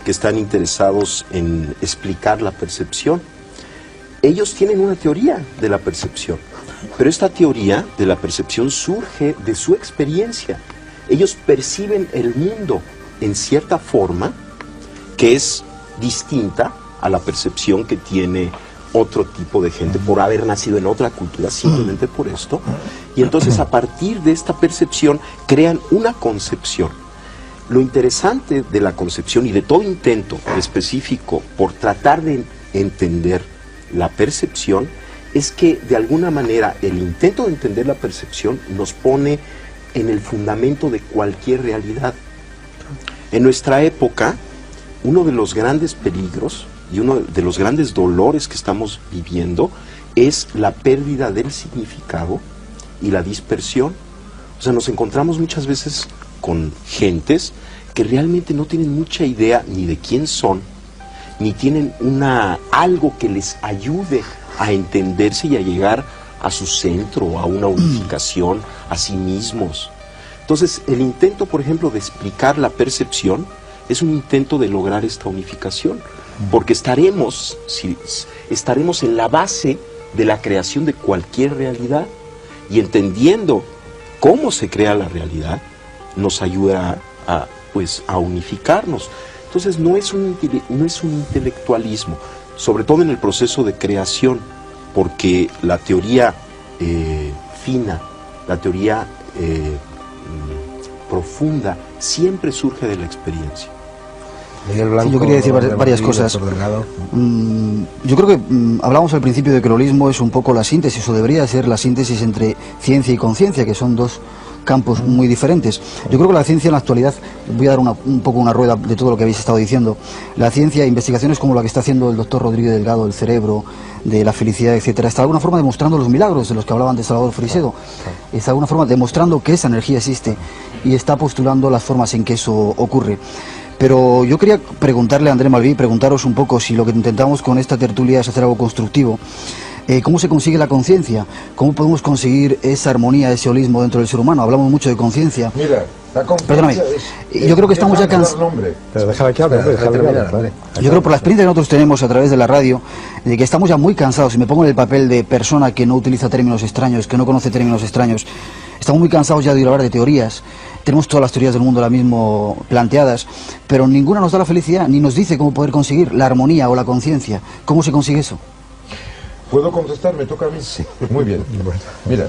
[SPEAKER 4] que están interesados en explicar la percepción. Ellos tienen una teoría de la percepción, pero esta teoría de la percepción surge de su experiencia. Ellos perciben el mundo en cierta forma que es distinta a la percepción que tiene otro tipo de gente por haber nacido en otra cultura, simplemente por esto. Y entonces a partir de esta percepción crean una concepción. Lo interesante de la concepción y de todo intento específico por tratar de entender la percepción es que de alguna manera el intento de entender la percepción nos pone en el fundamento de cualquier realidad. En nuestra época, uno de los grandes peligros y uno de los grandes dolores que estamos viviendo es la pérdida del significado y la dispersión. O sea, nos encontramos muchas veces con gentes que realmente no tienen mucha idea ni de quién son, ni tienen algo que les ayude a entenderse y a llegar a su centro, a una unificación, a sí mismos. Entonces, el intento, por ejemplo, de explicar la percepción es un intento de lograr esta unificación, porque estaremos en la base de la creación de cualquier realidad, y entendiendo cómo se crea la realidad nos ayuda a unificarnos. Entonces no es un intelectualismo, sobre todo en el proceso de creación, porque la teoría fina, la teoría profunda, siempre surge de la experiencia.
[SPEAKER 2] Miguel Blanco,
[SPEAKER 3] Sí, yo quería decir varias cosas. Yo creo que hablábamos al principio de que el holismo es un poco la síntesis, o debería ser la síntesis entre ciencia y conciencia, que son dos campos muy diferentes. Yo creo que la ciencia en la actualidad, voy a dar un poco una rueda de todo lo que habéis estado diciendo, la ciencia, investigaciones como la que está haciendo el doctor Rodríguez Delgado, del cerebro, de la felicidad, etcétera, está de alguna forma demostrando los milagros de los que hablaban de Salvador Frisedo, está de alguna forma demostrando que esa energía existe y está postulando las formas en que eso ocurre. Pero yo quería preguntarle a André Malví, preguntaros un poco si lo que intentamos con esta tertulia es hacer algo constructivo. ¿Cómo se consigue la conciencia? ¿Cómo podemos conseguir esa armonía, ese holismo dentro del ser humano? Hablamos mucho de conciencia.
[SPEAKER 8] Mira, la
[SPEAKER 3] Perdóname, yo creo que estamos ya cansados.
[SPEAKER 5] Pero déjala que hable, déjala que hable.
[SPEAKER 3] Yo creo por la experiencia que nosotros tenemos a través de la radio, de que estamos ya muy cansados, y me pongo en el papel de persona que no utiliza términos extraños, que no conoce términos extraños, estamos muy cansados ya de ir a hablar de teorías. Tenemos todas las teorías del mundo ahora mismo planteadas, pero ninguna nos da la felicidad, ni nos dice cómo poder conseguir la armonía o la conciencia. ¿Cómo se consigue eso?
[SPEAKER 8] ¿Puedo contestar? ¿Me toca a mí? Sí. Muy bien. Mira,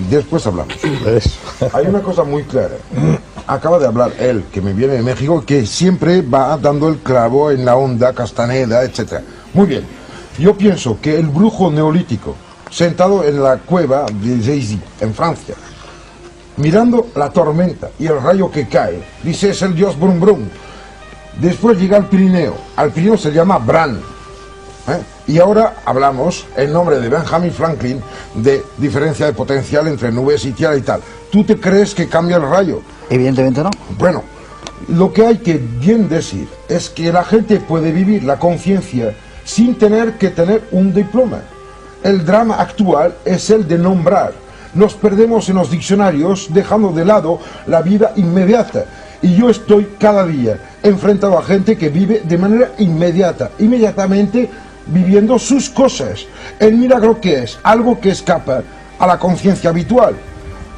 [SPEAKER 8] después hablamos. Hay una cosa muy clara. Acaba de hablar él, que me viene de México, que siempre va dando el clavo en la onda, Castaneda, etc. Muy bien. Yo pienso que el brujo neolítico, sentado en la cueva de Jay-Z, en Francia, mirando la tormenta y el rayo que cae, dice: es el dios Brum Brum. Después llega al Pirineo se llama Bran. Y ahora hablamos, en nombre de Benjamin Franklin, de diferencia de potencial entre nubes y tierra y tal. ¿Tú te crees que cambia el rayo?
[SPEAKER 3] Evidentemente no.
[SPEAKER 8] Bueno, lo que hay que bien decir es que la gente puede vivir la conciencia sin tener que tener un diploma. El drama actual es el de nombrar. Nos perdemos en los diccionarios dejando de lado la vida inmediata. Y yo estoy cada día enfrentado a gente que vive de manera inmediatamente viviendo sus cosas. El milagro que es algo que escapa a la conciencia habitual.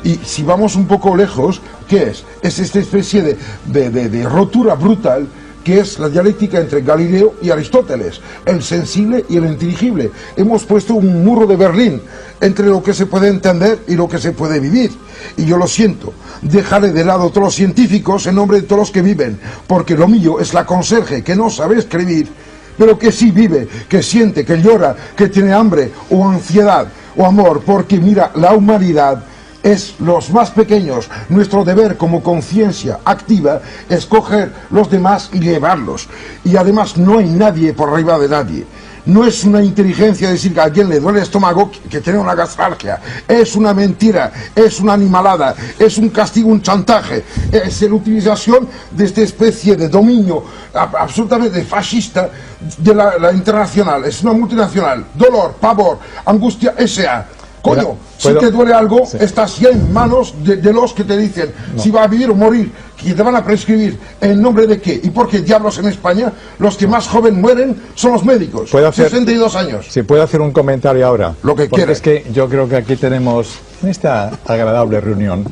[SPEAKER 8] Y si vamos un poco lejos, ¿qué es? Es esta especie de rotura brutal que es la dialéctica entre Galileo y Aristóteles, el sensible y el inteligible. Hemos puesto un muro de Berlín entre lo que se puede entender y lo que se puede vivir. Y yo lo siento, dejaré de lado a todos los científicos en nombre de todos los que viven, porque lo mío es la conserje que no sabe escribir, pero que sí vive, que siente, que llora, que tiene hambre o ansiedad o amor, porque mira, la humanidad es los más pequeños. Nuestro deber como conciencia activa es coger los demás y llevarlos. Y además no hay nadie por arriba de nadie. No es una inteligencia decir que a alguien le duele el estómago que tiene una gastralgia. Es una mentira, es una animalada, es un castigo, un chantaje. Es la utilización de esta especie de dominio absolutamente fascista de la internacional. Es una multinacional. Dolor, pavor, angustia, S.A. Coño, si te duele algo, sí, estás ya en manos de los que te dicen si va a vivir o morir, que te van a prescribir en nombre de qué. ¿Y por qué diablos en España los que más joven mueren son los médicos? 62 años.
[SPEAKER 5] Si puedo hacer un comentario ahora.
[SPEAKER 8] Lo que quieras.
[SPEAKER 5] Es que yo creo que aquí tenemos, en esta agradable reunión,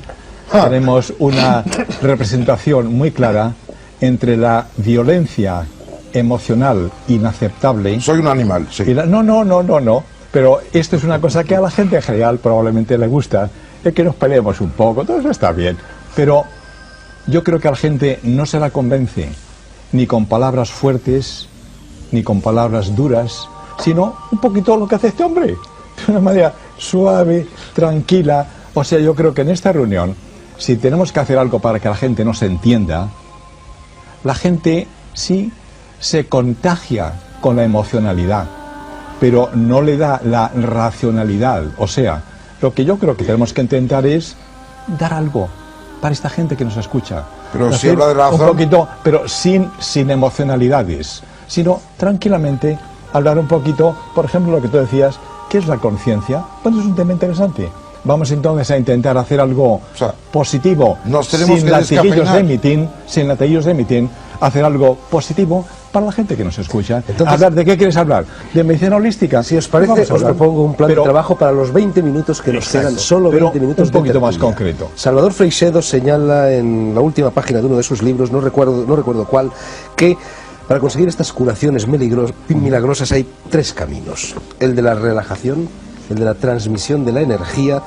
[SPEAKER 5] tenemos una representación muy clara entre la violencia emocional inaceptable.
[SPEAKER 8] Soy un animal, sí.
[SPEAKER 5] Y no. Pero esto es una cosa que a la gente en general probablemente le gusta, es que nos peleemos un poco, todo eso está bien. Pero yo creo que a la gente no se la convence ni con palabras fuertes, ni con palabras duras, sino un poquito lo que hace este hombre, de una manera suave, tranquila. O sea, yo creo que en esta reunión, si tenemos que hacer algo para que la gente nos entienda, la gente sí se contagia con la emocionalidad, pero no le da la racionalidad. O sea, lo que yo creo que tenemos que intentar es dar algo para esta gente que nos escucha.
[SPEAKER 8] Pero si habla de razón,
[SPEAKER 5] un poquito, pero sin emocionalidades, sino tranquilamente hablar un poquito, por ejemplo, lo que tú decías, ¿qué es la conciencia? Pues es un tema interesante. Vamos entonces a intentar hacer algo positivo, sin latiguillos de mitin, hacer algo positivo para la gente que nos escucha. Entonces, hablar ¿de qué quieres hablar? ¿De medicina holística?
[SPEAKER 2] Si os parece, os propongo un plan de trabajo para los 20 minutos que nos quedan, solo 20 minutos
[SPEAKER 5] un poquito más concreto.
[SPEAKER 2] Salvador Freixedo señala en la última página de uno de sus libros, no recuerdo cuál, que para conseguir estas curaciones milagrosas hay 3 caminos: el de la relajación, el de la transmisión de la energía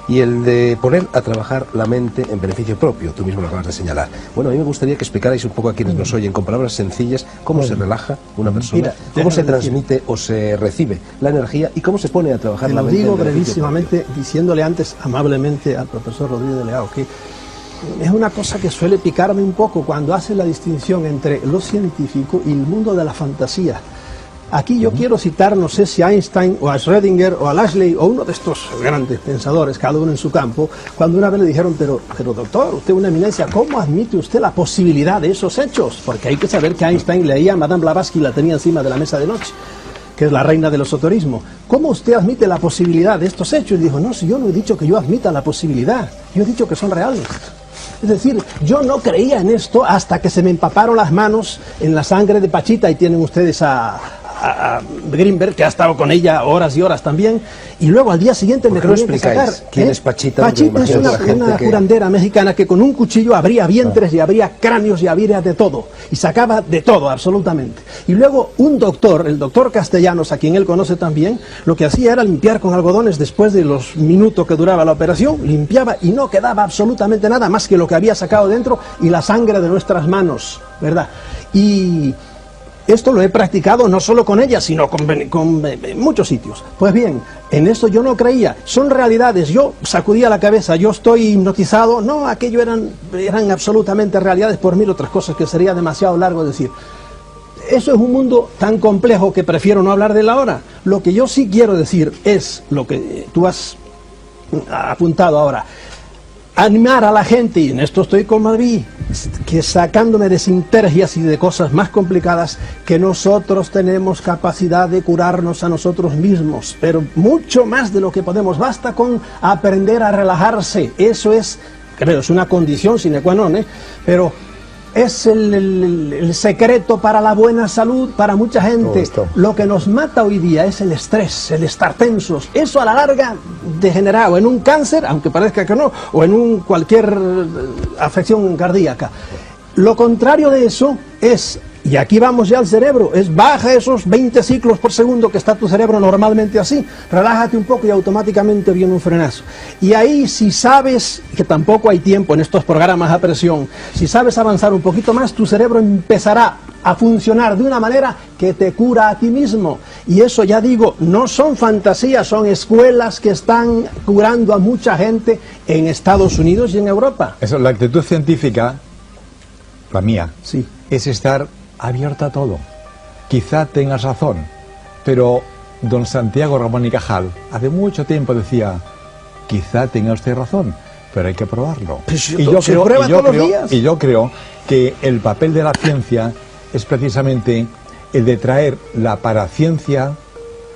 [SPEAKER 2] y el de poner a trabajar la mente en beneficio propio. Tú mismo lo acabas de señalar. Bueno, a mí me gustaría que explicarais un poco a quienes nos oyen, con palabras sencillas, cómo se relaja una persona, cómo se transmite o se recibe la energía y cómo se pone a trabajar la mente.
[SPEAKER 7] Te lo digo brevísimamente, diciéndole antes amablemente al profesor Rodríguez de Leao que es una cosa que suele picarme un poco cuando hace la distinción entre lo científico y el mundo de la fantasía. Aquí yo quiero citar, no sé si a Einstein o a Schrödinger o a Lashley o uno de estos grandes pensadores, cada uno en su campo, cuando una vez le dijeron, pero doctor, usted es una eminencia, ¿cómo admite usted la posibilidad de esos hechos? Porque hay que saber que Einstein leía a Madame Blavatsky, la tenía encima de la mesa de noche, que es la reina del esoterismo. ¿Cómo usted admite la posibilidad de estos hechos? Y dijo, no, si yo no he dicho que yo admita la posibilidad, yo he dicho que son reales. Es decir, yo no creía en esto hasta que se me empaparon las manos en la sangre de Pachita, y tienen ustedes a Greenberg, que ha estado con ella horas y horas también, y luego al día siguiente me tuvieron que sacar.
[SPEAKER 2] ¿Quién es Pachita?
[SPEAKER 7] Pachita es una curandera mexicana que con un cuchillo abría vientres y abría cráneos y abría de todo, y sacaba de todo, absolutamente. Y luego un doctor, el doctor Castellanos, a quien él conoce también, lo que hacía era limpiar con algodones después de los minutos que duraba la operación, limpiaba y no quedaba absolutamente nada más que lo que había sacado dentro y la sangre de nuestras manos, ¿verdad? Y esto lo he practicado no solo con ella, sino con muchos sitios. Pues bien, en esto yo no creía. Son realidades. Yo sacudía la cabeza, yo estoy hipnotizado. No, aquello eran absolutamente realidades, por mil otras cosas que sería demasiado largo decir. Eso es un mundo tan complejo que prefiero no hablar de él ahora. Lo que yo sí quiero decir es lo que tú has apuntado ahora. animar a la gente, y en esto estoy con Madrid, que sacándome de sinergias y de cosas más complicadas, que nosotros tenemos capacidad de curarnos a nosotros mismos, pero mucho más de lo que podemos. Basta con aprender a relajarse. Eso es, creo, es una condición sine qua non, pero es el secreto para la buena salud para mucha gente. Lo que nos mata hoy día es el estrés, el estar tensos. Eso a la larga degenera o en un cáncer, aunque parezca que no, o en cualquier afección cardíaca. Lo contrario de eso es, y aquí vamos ya al cerebro, es baja esos 20 ciclos por segundo que está tu cerebro normalmente así, relájate un poco y automáticamente viene un frenazo. Y ahí, si sabes, que tampoco hay tiempo en estos programas a presión, si sabes avanzar un poquito más, tu cerebro empezará a funcionar de una manera que te cura a ti mismo. Y eso, ya digo, no son fantasías, son escuelas que están curando a mucha gente en Estados Unidos y en Europa.
[SPEAKER 5] Eso, la actitud científica, la mía,
[SPEAKER 7] sí,
[SPEAKER 5] es estar abierta a todo. Quizá tengas razón, pero don Santiago Ramón y Cajal hace mucho tiempo decía, quizá tenga usted razón, pero hay que probarlo. Y yo creo que el papel de la ciencia es precisamente el de traer la paraciencia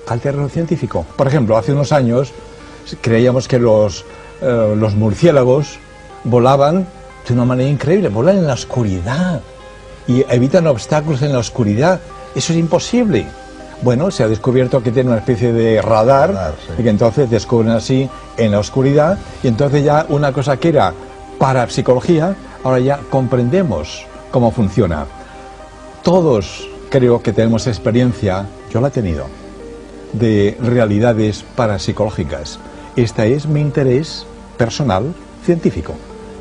[SPEAKER 5] al terreno científico. Por ejemplo, hace unos años creíamos que los murciélagos volaban de una manera increíble, volan en la oscuridad y evitan obstáculos en la oscuridad. Eso es imposible. Bueno, se ha descubierto que tiene una especie de radar, y que entonces descubren así en la oscuridad, y entonces ya una cosa que era parapsicología, ahora ya comprendemos cómo funciona. Todos creo que tenemos experiencia, yo la he tenido, de realidades parapsicológicas. Este es mi interés personal científico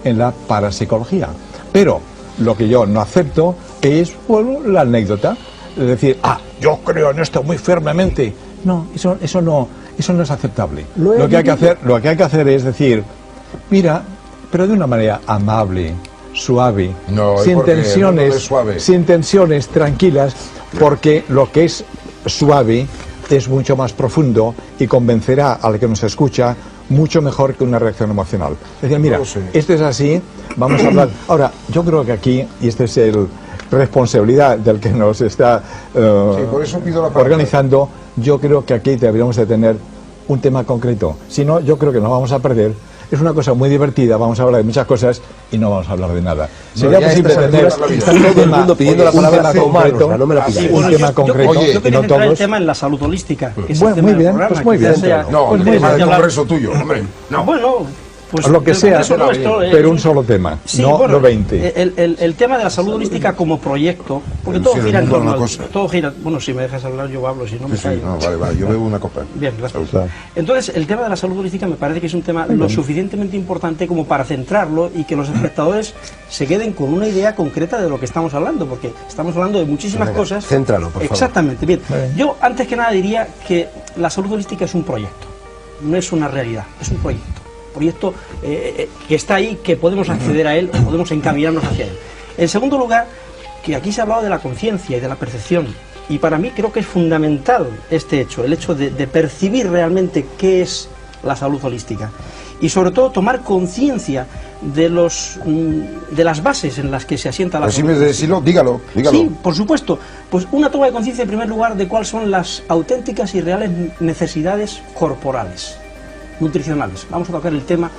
[SPEAKER 5] en la parapsicología. Pero lo que yo no acepto es, bueno, la anécdota. Es decir, yo creo en esto muy firmemente. No, eso no es aceptable. Lo que hay que hacer es decir, mira, pero de una manera amable, suave, sin tensiones, tranquilas, porque lo que es suave es mucho más profundo y convencerá al que nos escucha mucho mejor que una reacción emocional. Es decir, mira, esto es así, vamos a hablar. Ahora, yo creo que aquí, y esta es responsabilidad del que nos está
[SPEAKER 8] por eso pido la
[SPEAKER 5] organizando, yo creo que aquí deberíamos de tener un tema concreto. Si no, yo creo que nos vamos a perder. Es una cosa muy divertida, vamos a hablar de muchas cosas y no vamos a hablar de nada. Sería posible tener
[SPEAKER 2] todo el mundo pidiendo la palabra concreto, no me la pidáis.
[SPEAKER 5] Un tema concreto,
[SPEAKER 6] yo quería centrar el tema en la salud holística.
[SPEAKER 5] Bueno, muy bien, pues muy bien.
[SPEAKER 8] No, el tema del congreso tuyo, hombre. No.
[SPEAKER 6] Bueno, pues
[SPEAKER 5] lo que sea, pero un solo tema,
[SPEAKER 6] sí,
[SPEAKER 5] no
[SPEAKER 6] bueno,
[SPEAKER 5] 20.
[SPEAKER 6] El tema de la salud holística como proyecto, porque todo gira en torno a todo gira. Bueno, si me dejas hablar yo hablo, si no me callo.
[SPEAKER 8] No, vale, yo bebo una copa.
[SPEAKER 6] Bien, gracias. Entonces, el tema de la salud holística me parece que es un tema lo suficientemente importante como para centrarlo y que los espectadores se queden con una idea concreta de lo que estamos hablando, porque estamos hablando de muchísimas cosas.
[SPEAKER 2] Céntralo, por favor.
[SPEAKER 6] Exactamente, bien. Yo, antes que nada, diría que la salud holística es un proyecto, no es una realidad, es un proyecto que está ahí, que podemos acceder a él o podemos encaminarnos hacia él. En segundo lugar, que aquí se ha hablado de la conciencia y de la percepción, y para mí creo que es fundamental este hecho, el hecho de percibir realmente qué es la salud holística y sobre todo tomar conciencia de las bases en las que se asienta la salud holística.
[SPEAKER 8] Decirlo, dígalo.
[SPEAKER 6] Sí, por supuesto. Pues una toma de conciencia en primer lugar de cuáles son las auténticas y reales necesidades corporales, nutricionales. Vamos a tocar el tema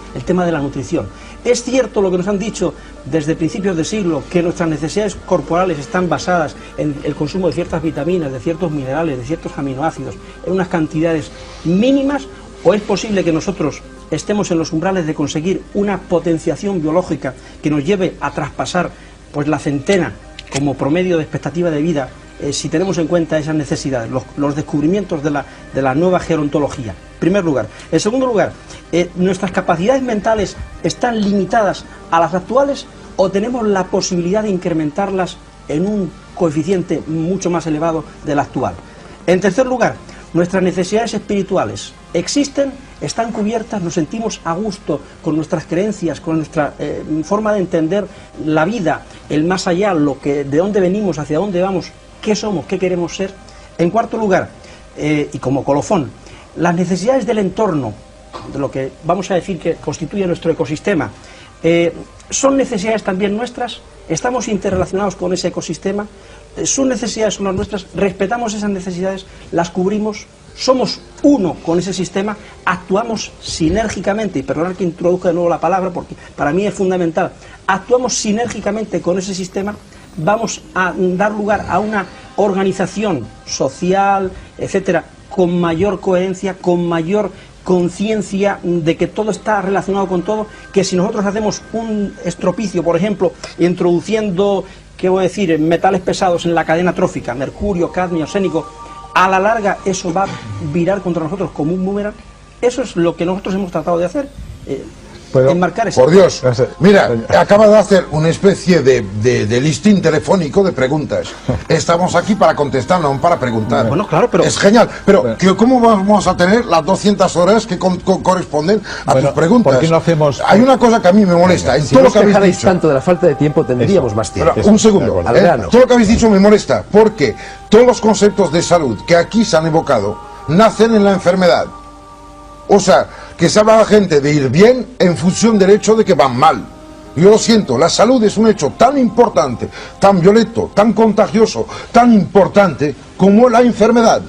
[SPEAKER 6] de la nutrición. Es cierto lo que nos han dicho desde principios de siglo, que nuestras necesidades corporales están basadas en el consumo de ciertas vitaminas, de ciertos minerales, de ciertos aminoácidos, en unas cantidades mínimas, o es posible que nosotros estemos en los umbrales de conseguir una potenciación biológica que nos lleve a traspasar pues la centena como promedio de expectativa de vida, si tenemos en cuenta esas necesidades, los descubrimientos de la nueva gerontología. En primer lugar. En segundo lugar, ¿nuestras capacidades mentales están limitadas a las actuales o tenemos la posibilidad de incrementarlas en un coeficiente mucho más elevado del actual? En tercer lugar, ¿nuestras necesidades espirituales existen, están cubiertas, nos sentimos a gusto con nuestras creencias, con nuestra forma de entender la vida, el más allá, de dónde venimos, hacia dónde vamos, qué somos, qué queremos ser? En cuarto lugar, y como colofón, las necesidades del entorno, de lo que vamos a decir que constituye nuestro ecosistema, ¿son necesidades también nuestras? ¿Estamos interrelacionados con ese ecosistema? ¿Sus necesidades son las nuestras? ¿Respetamos esas necesidades? ¿Las cubrimos? ¿Somos uno con ese sistema? ¿Actuamos sinérgicamente? Y perdonad que introduzca de nuevo la palabra porque para mí es fundamental. ¿Actuamos sinérgicamente con ese sistema? ¿Vamos a dar lugar a una organización social, etcétera, con mayor coherencia, con mayor conciencia de que todo está relacionado con todo? Que si nosotros hacemos un estropicio, por ejemplo, introduciendo, ¿qué voy a decir?, metales pesados en la cadena trófica, mercurio, cadmio, arsénico, a la larga eso va a virar contra nosotros como un boomerang. Eso es lo que nosotros hemos tratado de hacer, enmarcar ese...
[SPEAKER 8] Por Dios, mira, acaba de hacer una especie de listín telefónico de preguntas. Estamos aquí para contestar, no para preguntar.
[SPEAKER 6] Bueno, claro, pero...
[SPEAKER 8] Es genial, pero ¿cómo vamos a tener las 200 horas que corresponden a tus preguntas?
[SPEAKER 5] ¿Por qué no hacemos...?
[SPEAKER 8] Hay una cosa que a mí me molesta. En
[SPEAKER 2] Si
[SPEAKER 8] todo
[SPEAKER 2] no
[SPEAKER 8] lo que
[SPEAKER 2] os
[SPEAKER 8] habéis
[SPEAKER 2] quejáis
[SPEAKER 8] dicho,
[SPEAKER 2] tanto de la falta de tiempo, tendríamos más tiempo.
[SPEAKER 8] Pero, un segundo,
[SPEAKER 2] Al grano.
[SPEAKER 8] todo lo que habéis dicho me molesta, porque todos los conceptos de salud que aquí se han evocado nacen en la enfermedad. O sea, que se habla a la gente de ir bien en función del hecho de que van mal. Yo lo siento, la salud es un hecho tan importante, tan violento, tan contagioso, tan importante como la enfermedad.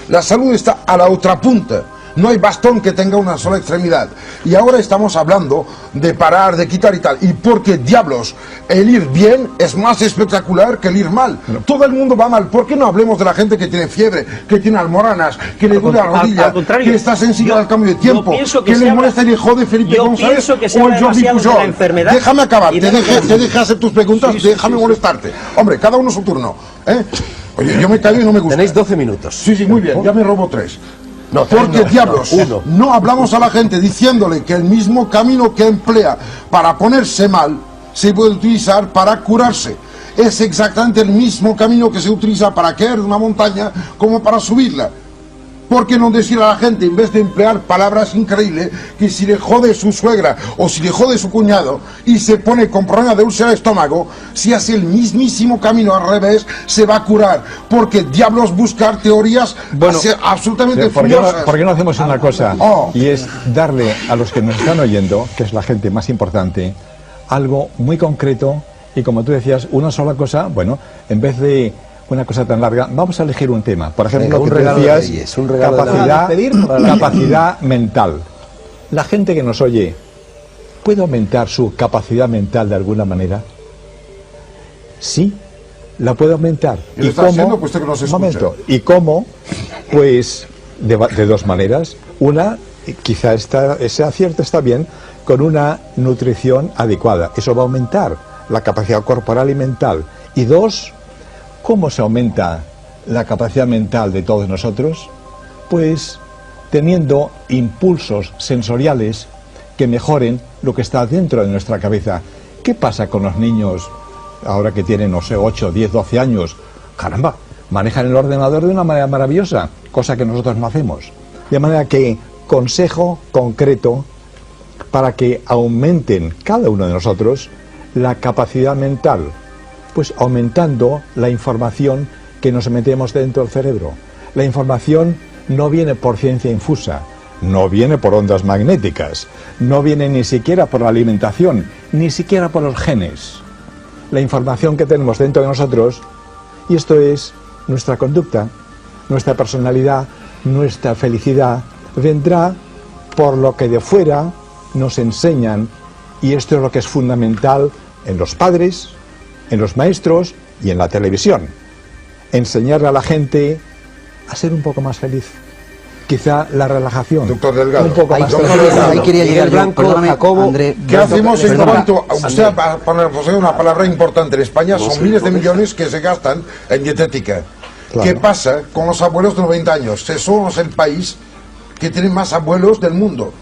[SPEAKER 8] La salud está a la otra punta. No hay bastón que tenga una sola extremidad. Y ahora estamos hablando de parar, de quitar y tal. ¿Y por qué diablos el ir bien es más espectacular que el ir mal? Todo el mundo va mal. ¿Por qué no hablemos de la gente que tiene fiebre, que tiene almoranas, que le duele la rodilla, que está sensible al cambio de tiempo, que le molesta el hijo de Felipe González o el Jordi Pujol? Déjame acabar, te deje hacer tus preguntas, déjame molestarte. Hombre, cada uno su turno. Oye, yo me callo y no me gusta.
[SPEAKER 2] Tenéis 12 minutos.
[SPEAKER 8] Sí, muy bien, ya me robo 3.
[SPEAKER 2] No,
[SPEAKER 8] porque
[SPEAKER 2] no,
[SPEAKER 8] diablos, no hablamos a la gente diciéndole que el mismo camino que emplea para ponerse mal se puede utilizar para curarse. Es exactamente el mismo camino que se utiliza para caer de una montaña como para subirla. ¿Por qué no decir a la gente, en vez de emplear palabras increíbles, que si le jode su suegra o si le jode su cuñado y se pone con problema de úlcera de estómago, si hace el mismísimo camino al revés, se va a curar? Porque diablos buscar teorías absolutamente furiosas.
[SPEAKER 5] ¿Por qué no hacemos una cosa? Y es darle a los que nos están oyendo, que es la gente más importante, algo muy concreto y, como tú decías, una sola cosa. Bueno, en vez de una cosa tan larga, vamos a elegir un tema. Por ejemplo,
[SPEAKER 2] un
[SPEAKER 5] que
[SPEAKER 2] regalo
[SPEAKER 5] decías,
[SPEAKER 2] de Reyes, un regalo
[SPEAKER 5] capacidad mental. La gente que nos oye, ¿puede aumentar su capacidad mental de alguna manera? Sí, la puede aumentar.
[SPEAKER 8] ¿Y cómo? Pues que no se escucha.
[SPEAKER 5] Momento. ¿Y cómo? Pues de dos maneras. Una, quizá ese acierto está bien, con una nutrición adecuada. Eso va a aumentar la capacidad corporal y mental. Y dos, ¿cómo se aumenta la capacidad mental de todos nosotros? Pues teniendo impulsos sensoriales que mejoren lo que está dentro de nuestra cabeza. ¿Qué pasa con los niños ahora que tienen, no sé, 8, 10, 12 años? Caramba, manejan el ordenador de una manera maravillosa, cosa que nosotros no hacemos. De manera que, consejo concreto para que aumenten cada uno de nosotros la capacidad mental, pues aumentando la información que nos metemos dentro del cerebro. La información no viene por ciencia infusa, no viene por ondas magnéticas, no viene ni siquiera por la alimentación, ni siquiera por los genes. La información que tenemos dentro de nosotros, y esto es nuestra conducta, nuestra personalidad, nuestra felicidad, vendrá por lo que de fuera nos enseñan, y esto es lo que es fundamental en los padres, en los maestros y en la televisión. Enseñarle a la gente a ser un poco más feliz. Quizá la relajación.
[SPEAKER 8] Doctor Delgado.
[SPEAKER 5] Un poco más
[SPEAKER 3] Ahí quería llegar yo. Perdóname, André.
[SPEAKER 8] ¿Qué hacemos en cuanto a usted, para poner una palabra importante, en España son miles de millones que se gastan en dietética? Claro. ¿Qué pasa con los abuelos de 90 años? Somos el país que tiene más abuelos del mundo.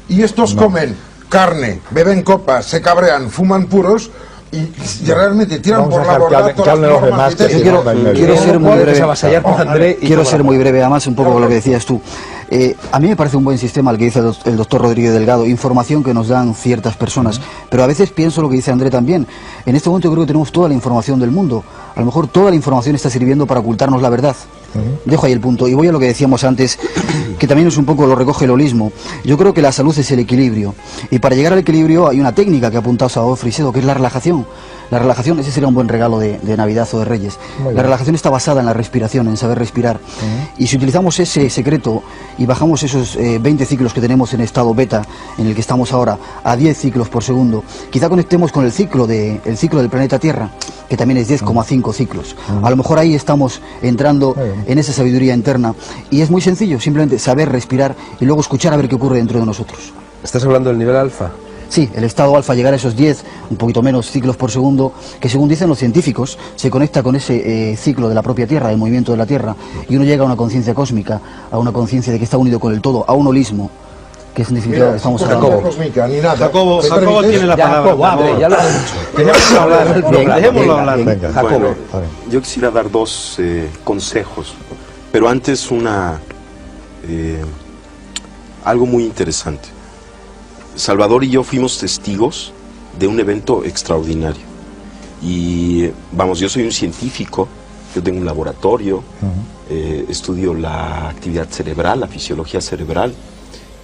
[SPEAKER 8] Y estos comen carne, beben copas, se cabrean, fuman puros y realmente tiran por la borda todas las normas dietéticas.
[SPEAKER 3] Quiero ser muy breve. Quiero ser muy breve, además, un poco con lo que decías tú. A mí me parece un buen sistema el que dice el doctor Rodríguez Delgado, información que nos dan ciertas personas, pero a veces pienso lo que dice André también. En este momento yo creo que tenemos toda la información del mundo. A lo mejor toda la información está sirviendo para ocultarnos la verdad. Dejo ahí el punto y voy a lo que decíamos antes. que también es un poco lo recoge el holismo. Yo creo que la salud es el equilibrio, y para llegar al equilibrio hay una técnica que ha apuntado Salvador Freixedo, que es la relajación. La relajación, ese sería un buen regalo de Navidad o de Reyes. La relajación está basada en la respiración, en saber respirar. Y si utilizamos ese secreto y bajamos esos 20 ciclos que tenemos en estado beta, en el que estamos ahora, a 10 ciclos por segundo, quizá conectemos con el ciclo del planeta Tierra, que también es 10,5 ciclos. A lo mejor ahí estamos entrando en esa sabiduría interna. Y es muy sencillo, simplemente saber respirar y luego escuchar a ver qué ocurre dentro de nosotros.
[SPEAKER 2] ¿Estás hablando del nivel alfa?
[SPEAKER 3] Sí, el estado alfa, llegar a esos 10, un poquito menos ciclos por segundo, que según dicen los científicos, se conecta con ese ciclo de la propia Tierra, del movimiento de la Tierra, y uno llega a una conciencia cósmica, a una conciencia de que está unido con el todo, a un holismo, que es en definitiva lo que estamos hablando.
[SPEAKER 7] Jacobo tiene la palabra.
[SPEAKER 2] Ya lo has dicho.
[SPEAKER 7] Dejémoslo hablar. Dejémoslo hablar.
[SPEAKER 5] Venga.
[SPEAKER 2] Jacobo.
[SPEAKER 4] Bueno, yo quisiera dar dos consejos, pero antes algo muy interesante. Salvador y yo fuimos testigos de un evento extraordinario. Y vamos, yo soy un científico, yo tengo un laboratorio, estudio la actividad cerebral, la fisiología cerebral,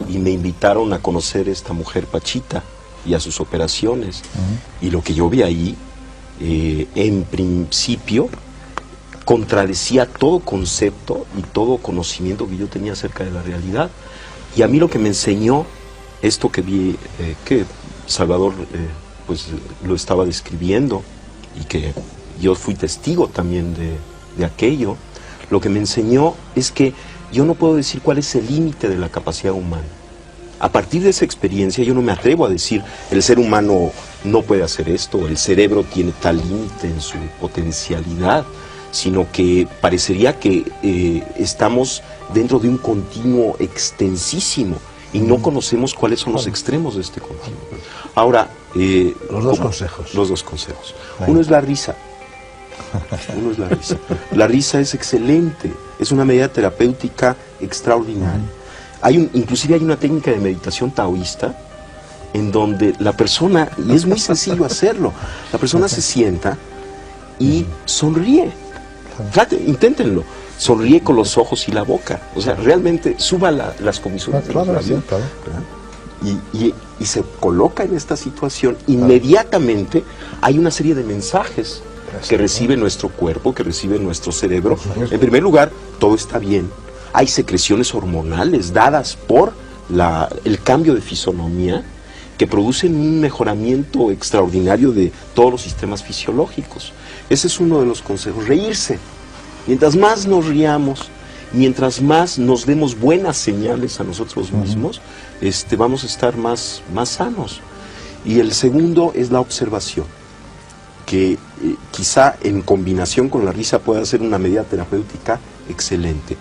[SPEAKER 4] y me invitaron a conocer a esta mujer Pachita y a sus operaciones. Y lo que yo vi ahí, en principio, contradecía todo concepto y todo conocimiento que yo tenía acerca de la realidad. Y a mí lo que me enseñó esto que vi, que Salvador pues lo estaba describiendo y que yo fui testigo también de aquello, lo que me enseñó es que yo no puedo decir cuál es el límite de la capacidad humana. A partir de esa experiencia yo no me atrevo a decir el ser humano no puede hacer esto, el cerebro tiene tal límite en su potencialidad, sino que parecería que estamos dentro de un continuo extensísimo y no conocemos cuáles son los extremos de este continuo. Ahora,
[SPEAKER 2] Los dos consejos.
[SPEAKER 4] Los dos consejos. Uno es la risa. Uno es la risa. La risa es excelente, es una medida terapéutica extraordinaria. Inclusive hay una técnica de meditación taoísta en donde la persona, y es muy sencillo hacerlo, la persona se sienta y sonríe. Inténtenlo. Sonríe con los ojos y la boca. O sea, realmente suba las comisuras de los labios, y se coloca en esta situación. Inmediatamente hay una serie de mensajes que recibe nuestro cuerpo, que recibe nuestro cerebro. En primer lugar, todo está bien. Hay secreciones hormonales dadas por el cambio de fisonomía que producen un mejoramiento extraordinario de todos los sistemas fisiológicos. Ese es uno de los consejos. Reírse. Mientras más nos riamos, mientras más nos demos buenas señales a nosotros mismos, vamos a estar más sanos. Y el segundo es la observación, que quizá en combinación con la risa pueda ser una medida terapéutica excelente.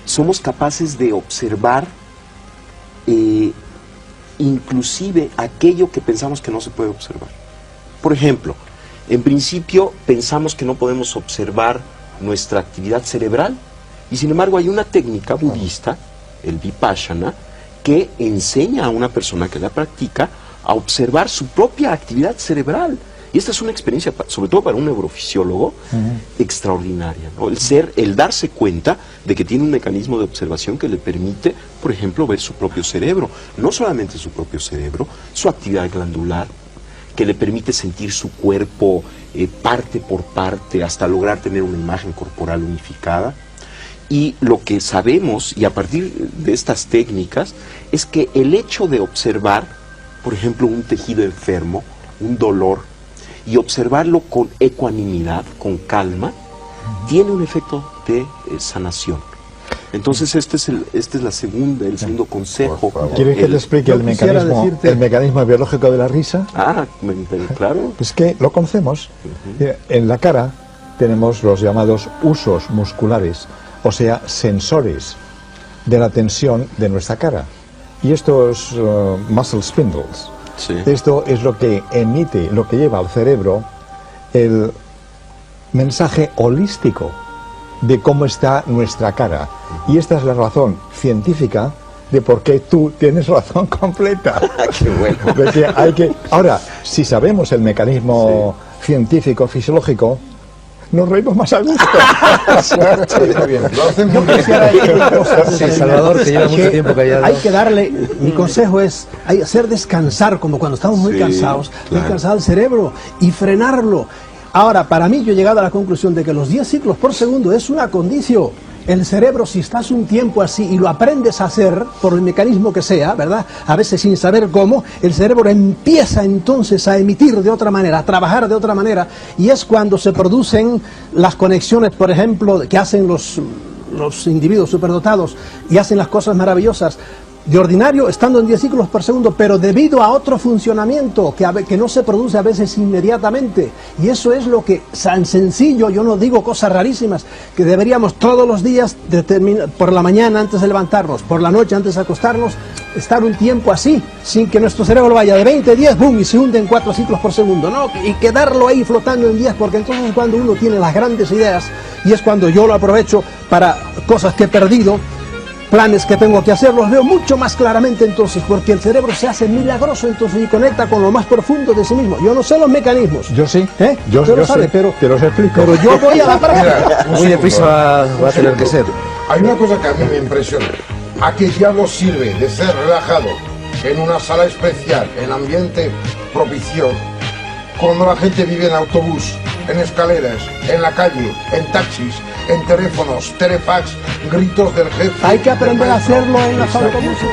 [SPEAKER 4] Somos capaces de observar inclusive aquello que pensamos que no se puede observar. Por ejemplo, en principio pensamos que no podemos observar nuestra actividad cerebral, y sin embargo hay una técnica budista, el Vipassana, que enseña a una persona que la practica a observar su propia actividad cerebral. Y esta es una experiencia, sobre todo para un neurofisiólogo, extraordinaria, ¿no? El darse cuenta de que tiene un mecanismo de observación que le permite, por ejemplo, ver su propio cerebro. No solamente su propio cerebro, su actividad glandular, que le permite sentir su cuerpo parte por parte hasta lograr tener una imagen corporal unificada. Y lo que sabemos, y a partir de estas técnicas, es que el hecho de observar, por ejemplo, un tejido enfermo, un dolor, y observarlo con ecuanimidad, con calma, tiene un efecto de sanación. Entonces este es el segundo consejo.
[SPEAKER 5] ¿Quieres que te explique el mecanismo biológico de la risa?
[SPEAKER 4] Claro.
[SPEAKER 5] Es que lo conocemos. En la cara tenemos los llamados usos musculares, o sea, sensores de la tensión de nuestra cara. Y estos muscle spindles, esto es lo que emite, lo que lleva al cerebro el mensaje holístico de cómo está nuestra cara. Y esta es la razón científica de por qué tú tienes razón completa.
[SPEAKER 4] ¡Qué bueno!
[SPEAKER 5] De que Ahora, si sabemos el mecanismo científico, fisiológico, nos reímos más a gusto.
[SPEAKER 8] Está bien, lo hacen muy
[SPEAKER 7] Yo
[SPEAKER 8] bien.
[SPEAKER 7] quisiera decir una cosa,
[SPEAKER 2] Sí, Salvador, que lleva mucho tiempo callado.
[SPEAKER 7] Hay que darle, mi consejo es hacer descansar, como cuando estamos muy
[SPEAKER 4] Sí,
[SPEAKER 7] cansados,
[SPEAKER 4] claro.
[SPEAKER 7] descansar al cerebro y frenarlo. Ahora, para mí yo he llegado a la conclusión de que los 10 ciclos por segundo es una condición. El cerebro, si estás un tiempo así y lo aprendes a hacer, por el mecanismo que sea, ¿verdad? A veces sin saber cómo, el cerebro empieza entonces a emitir de otra manera, a trabajar de otra manera, y es cuando se producen las conexiones, por ejemplo, que hacen los individuos superdotados y hacen las cosas maravillosas. De ordinario, estando en 10 ciclos por segundo, pero debido a otro funcionamiento que no se produce a veces inmediatamente. Y eso es lo que, tan sencillo, yo no digo cosas rarísimas, que deberíamos todos los días, por la mañana antes de levantarnos, por la noche antes de acostarnos, estar un tiempo así, sin que nuestro cerebro vaya de 20 a 10, boom, y se hunde en 4 ciclos por segundo, ¿no? Y quedarlo ahí flotando en 10, porque entonces es cuando uno tiene las grandes ideas, y es cuando yo lo aprovecho para cosas que he perdido, planes que tengo que hacer, los veo mucho más claramente entonces, porque el cerebro se hace milagroso entonces y conecta con lo más profundo de sí mismo. Yo no sé los mecanismos.
[SPEAKER 5] Yo sí.
[SPEAKER 7] ¿Eh?
[SPEAKER 5] Yo
[SPEAKER 7] Usted lo
[SPEAKER 5] sí.
[SPEAKER 7] sabe, pero
[SPEAKER 5] Te los explico.
[SPEAKER 7] pero yo voy a la práctica.
[SPEAKER 8] Mira, un
[SPEAKER 2] Muy
[SPEAKER 8] segundo,
[SPEAKER 2] deprisa va a tener que ser.
[SPEAKER 8] Hay una cosa que a mí me impresiona. ¿A qué diablos sirve de ser relajado en una sala especial, en ambiente propicio, cuando la gente vive en autobús, en escaleras, en la calle, en taxis, en teléfonos, telefax, gritos del jefe?
[SPEAKER 7] Hay que aprender
[SPEAKER 8] del
[SPEAKER 7] a
[SPEAKER 8] maestro?
[SPEAKER 7] hacerlo en los
[SPEAKER 8] Exacto.
[SPEAKER 7] autobuses.